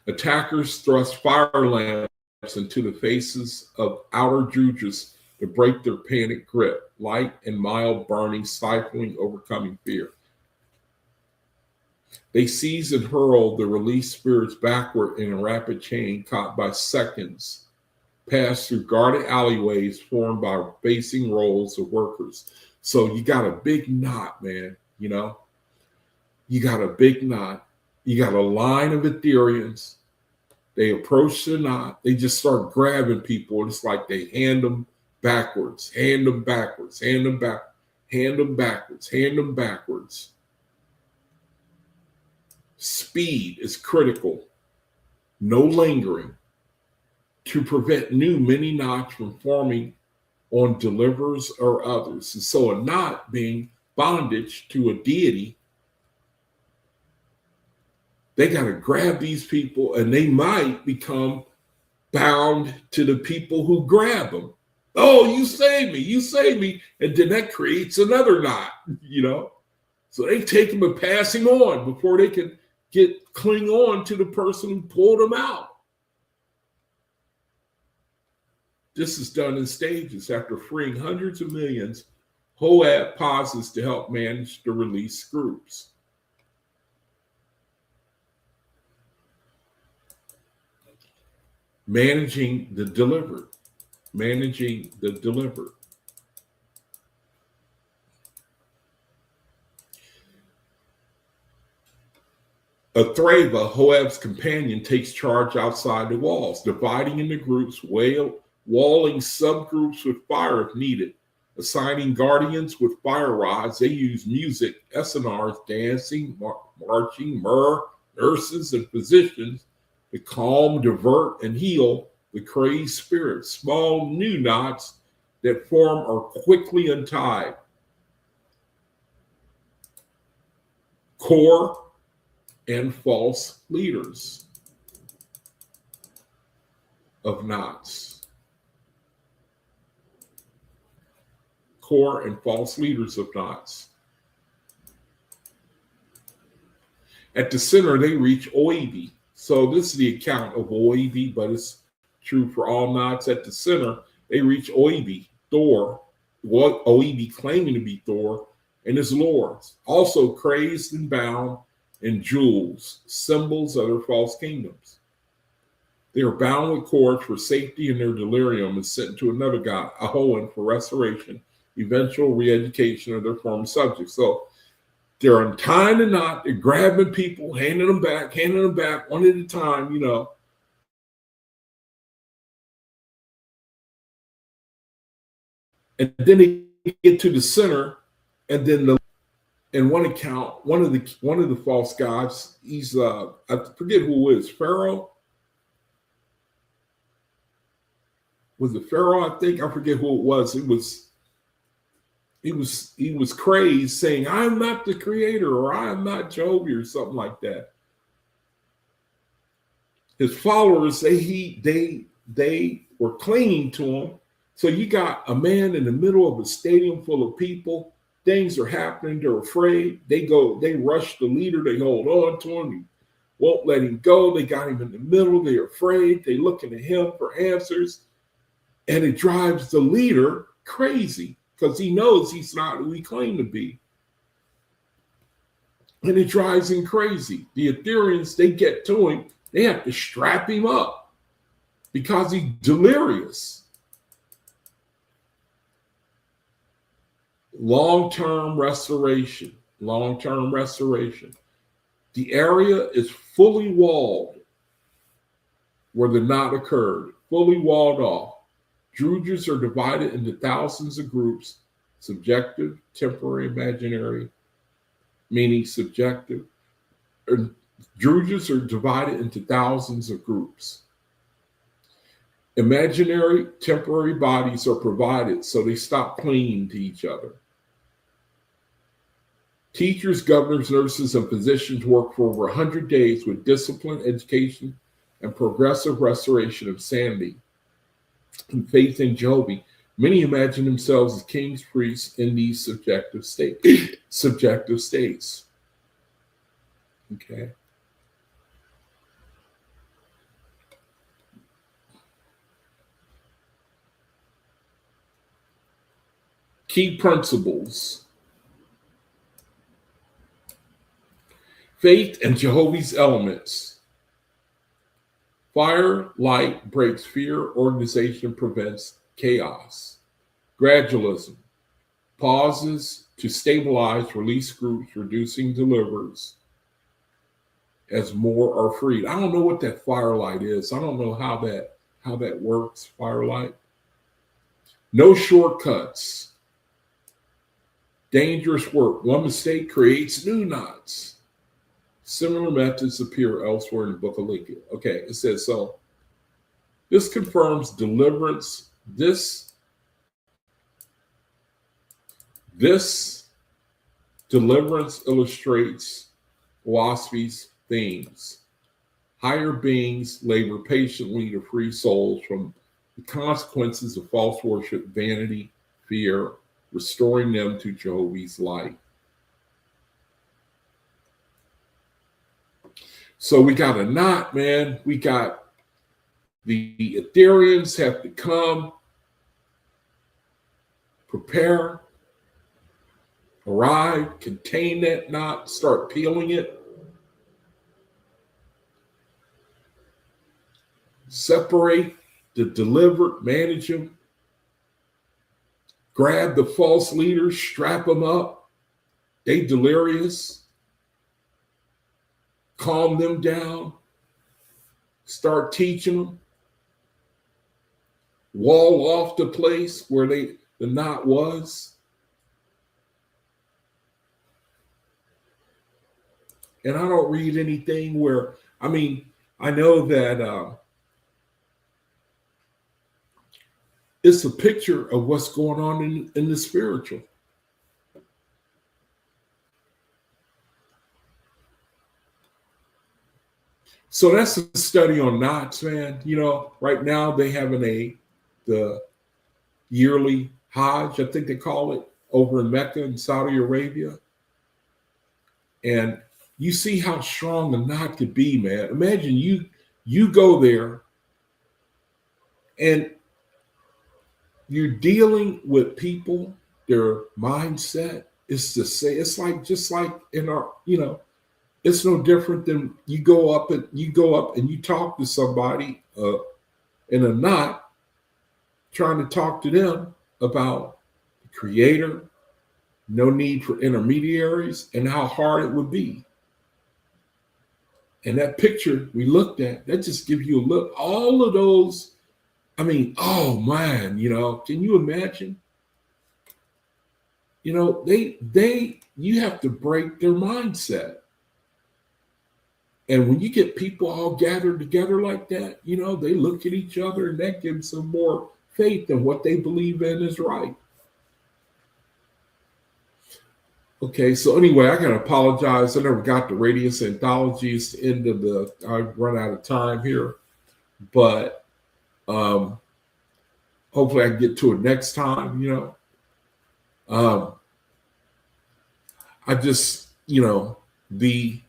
Attackers thrust fire lamps into the faces of outer Druges to break their panic grip. Light and mild burning, stifling, overcoming fear. They seize and hurl the released spirits backward in a rapid chain caught by seconds. Pass through guarded alleyways formed by facing rows of workers. So you got a big knot, man, you know? You got a big knot. You got a line of Etherians. They approach the knot. They just start grabbing people. It's like they hand them backwards, hand them backwards, hand them back, hand them backwards, hand them backwards. Speed is critical. No lingering, to prevent many knots from forming on deliverers or others. And so a knot being bondage to a deity, they got to grab these people and they might become bound to the people who grab them. Oh, you saved me, you saved me. And then that creates another knot, you know? So they take them and pass him on before they can cling on to the person who pulled them out. This is done in stages. After freeing hundreds of millions Hoab pauses to help manage the release groups. Managing the delivered. Managing the delivered. Athrava, Hoab's companion, takes charge outside the walls, dividing into groups, walling subgroups with fire if needed, assigning guardians with fire rods. They use music, SNRs, dancing, marching, myrrh, nurses, and physicians to calm, divert, and heal the crazed spirits. Small new knots that form are quickly untied. Core and false leaders of knots. Core and false leaders of knots. At the center, they reach Oahspe. So this is the account of Oahspe, but it's true for all knots. At the center, they reach Oahspe, Thor, Oahspe claiming to be Thor, and his lords, also crazed and bound in jewels, symbols of their false kingdoms. They are bound with cords for safety in their delirium and sent to another god, Ahoan, for restoration, eventual re-education of their former subjects. So they're untying the knot, they're grabbing people, handing them back one at a time, you know. And then they get to the center, and then in one account, one of the false gods, he's I forget who it is, Pharaoh. Was it Pharaoh? I think I forget who it was. He was crazed, saying, "I'm not the creator," or "I am not Jehovah," or something like that. His followers, they were clinging to him. So you got a man in the middle of a stadium full of people. Things are happening. They're afraid. They rush the leader. They hold on to him. He won't let him go. They got him in the middle. They're afraid. They're looking at him for answers. And it drives the leader crazy because he knows he's not who he claimed to be. And it drives him crazy. The Ethereans, they get to him. They have to strap him up because he's delirious. Long-term restoration. The area is fully walled where the knot occurred, fully walled off. Drudges are divided into thousands of groups, subjective, temporary, imaginary, meaning subjective. Drudges are divided into thousands of groups. Imaginary, temporary bodies are provided so they stop clinging to each other. Teachers, governors, nurses, and physicians work for over 100 days with discipline, education, and progressive restoration of sanity and faith in Jehovah. Many imagine themselves as kings, priests in these subjective states. Okay. Key principles. Faith and Jehovah's elements. Fire, light breaks fear. Organization prevents chaos. Gradualism. Pauses to stabilize release groups, reducing deliverers as more are freed. I don't know what that firelight is. I don't know how that works, firelight. No shortcuts. Dangerous work. One mistake creates new knots. Similar methods appear elsewhere in the book of Lincoln. Okay, it says so. This confirms deliverance. This deliverance illustrates Oahspe's themes. Higher beings labor patiently to free souls from the consequences of false worship, vanity, fear, restoring them to Jehovah's light. So we got a knot, man. We got the Ethereans have to come, prepare, arrive, contain that knot, start peeling it, separate the delivered, manage them, grab the false leaders, strap them up, they delirious, calm them down, start teaching them, wall off the place where the knot was. And I don't read anything where, I mean, I know that it's a picture of what's going on in the spiritual. So that's a study on knots, man. You know, right now they having the yearly Hajj, I think they call it, over in Mecca in Saudi Arabia. And you see how strong a knot could be, man. Imagine you go there and you're dealing with people, their mindset is to say, it's like just like in our, you know, it's no different than you go up and you talk to somebody in a knot, trying to talk to them about the creator, no need for intermediaries, and how hard it would be. And that picture we looked at, that just gives you a look, all of those. I mean, oh man, you know, can you imagine? You know, you have to break their mindset. And when you get people all gathered together like that, you know, they look at each other and that gives them more faith in what they believe in is right. Okay, so anyway, I gotta apologize. I never got the Radiance Anthology. It's the end of I've run out of time here. But hopefully I can get to it next time, you know. I just, you know, the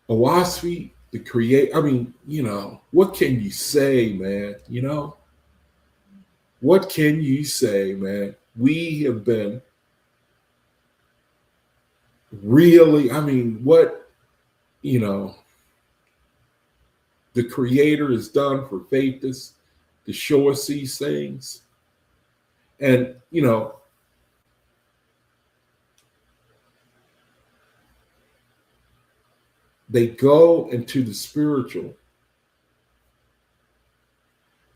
Oahspe, the create, I mean, you know, what can you say, man? You know, what can you say, man? We have been really, I mean, what, you know, the creator has done for Faithist to show us these things. And, you know, they go into the spiritual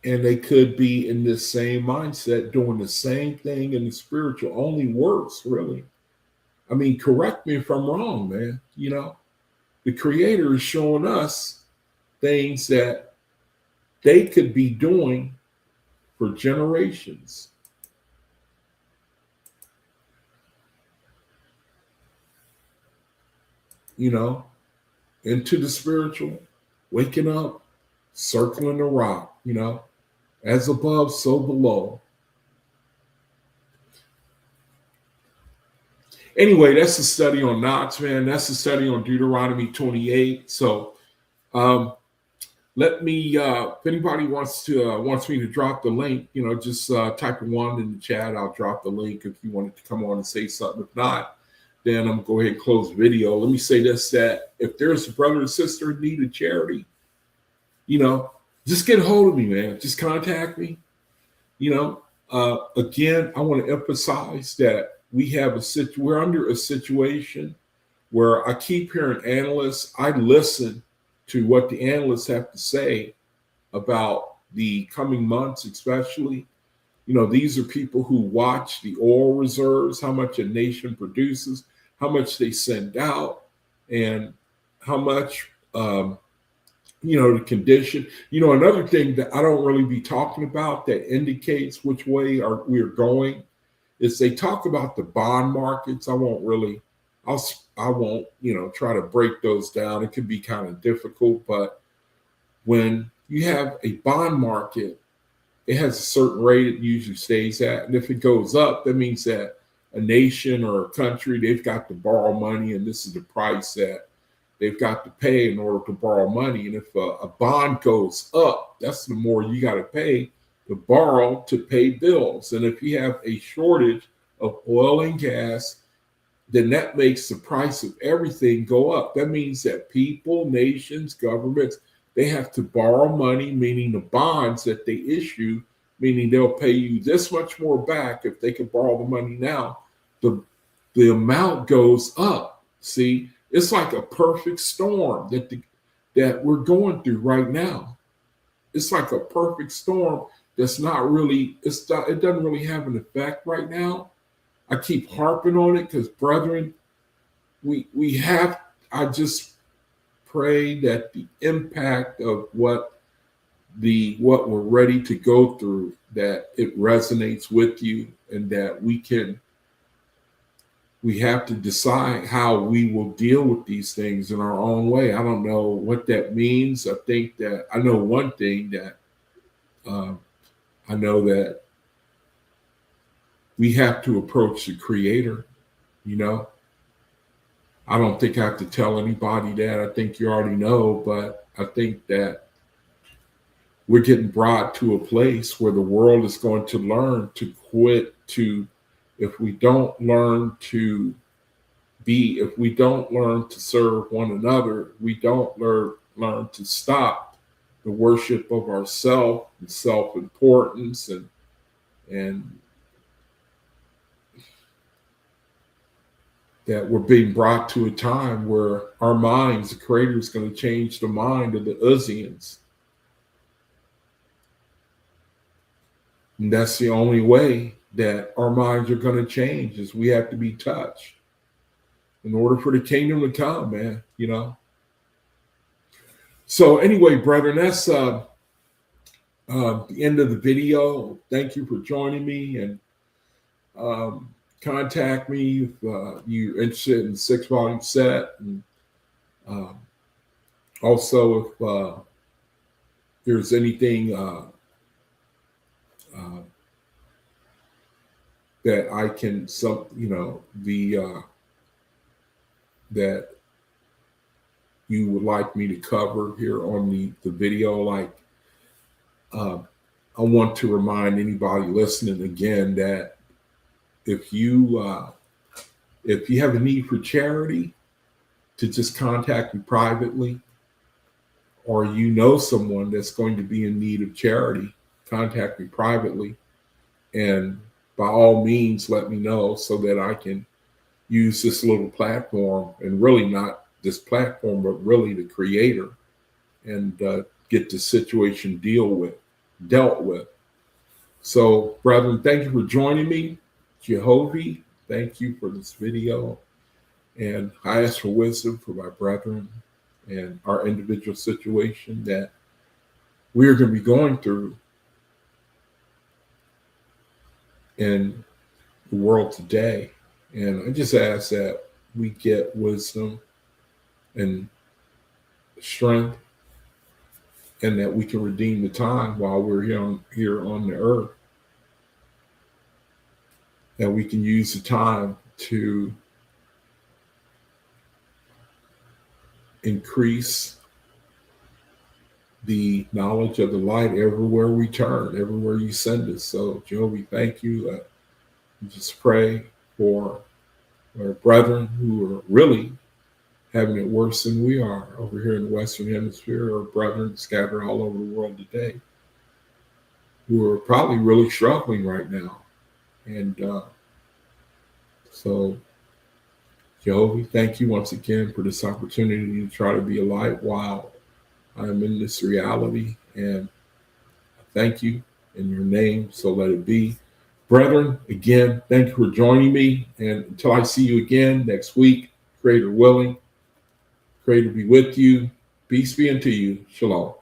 and they could be in this same mindset, doing the same thing in the spiritual, only worse, really. I mean, correct me if I'm wrong, man. You know, the creator is showing us things that they could be doing for generations. You know, into the spiritual, waking up, circling the rock, you know, as above, so below. Anyway, that's a study on knots, man. That's a study on Deuteronomy 28. So let me, if anybody wants me to drop the link, you know, just type 1 in the chat. I'll drop the link if you wanted to come on and say something. If not, then I'm going to go ahead and close the video. Let me say this, that if there's a brother or sister in need of charity, you know, just get a hold of me, man. Just contact me. You know, again, I want to emphasize that we're under a situation where I keep hearing analysts. I listen to what the analysts have to say about the coming months, especially. You know, these are people who watch the oil reserves, how much a nation produces, how much they send out, and how much, you know, the condition. You know, another thing that I don't really be talking about that indicates which way we're going is they talk about the bond markets. I won't, you know, try to break those down. It can be kind of difficult, but when you have a bond market, it has a certain rate it usually stays at. And if it goes up, that means that a nation or a country, they've got to borrow money, and this is the price that they've got to pay in order to borrow money. And if a bond goes up, that's the more you got to pay to borrow to pay bills. And if you have a shortage of oil and gas, then that makes the price of everything go up. That means that people, nations, governments, they have to borrow money, meaning the bonds that they issue, meaning they'll pay you this much more back if they can borrow the money now. The amount goes up. See, it's like a perfect storm that we're going through right now. It's like a perfect storm that's not really, it doesn't really have an effect right now. I keep harping on it because, brethren, I just pray that the impact of what we're ready to go through, that it resonates with you, and that we have to decide how we will deal with these things in our own way. I don't know what that means. I think that I know one thing, that I know that we have to approach the Creator. I don't think I have to tell anybody that. I think you already know, but I think that we're getting brought to a place where the world is going to learn to quit if we don't learn to serve one another, we don't learn to stop the worship of ourself and self-importance and that we're being brought to a time where our minds, the Creator is going to change the mind of the Uzzians. And that's the only way that our minds are going to change, is we have to be touched in order for the kingdom to come, man, So anyway, brethren, that's the end of the video. Thank you for joining me, and contact me if you're interested in the 6-volume set. And also, if there's anything that I can, that you would like me to cover here on the video, like I want to remind anybody listening again that if you have a need for charity, to just contact me privately, or someone that's going to be in need of charity, contact me privately, and by all means let me know so that I can use this little platform, and really not this platform, but really the Creator, and get the situation dealt with. So, brethren, thank you for joining me. Jehovah, thank you for this video. And I ask for wisdom for my brethren and our individual situation that we're going to be going through in the world today. And I just ask that we get wisdom and strength, and that we can redeem the time while we're here on the earth. That we can use the time to increase the knowledge of the light everywhere we turn, everywhere you send us. So, Jehovah, thank you. Just pray for our brethren who are really having it worse than we are over here in the Western Hemisphere, or brethren scattered all over the world today who are probably really struggling right now. And so, Jehovah, thank you once again for this opportunity to try to be a light while I'm in this reality. And thank you in your name, so let it be. Brethren, again, thank you for joining me. And until I see you again next week, Creator willing, Creator be with you. Peace be unto you. Shalom.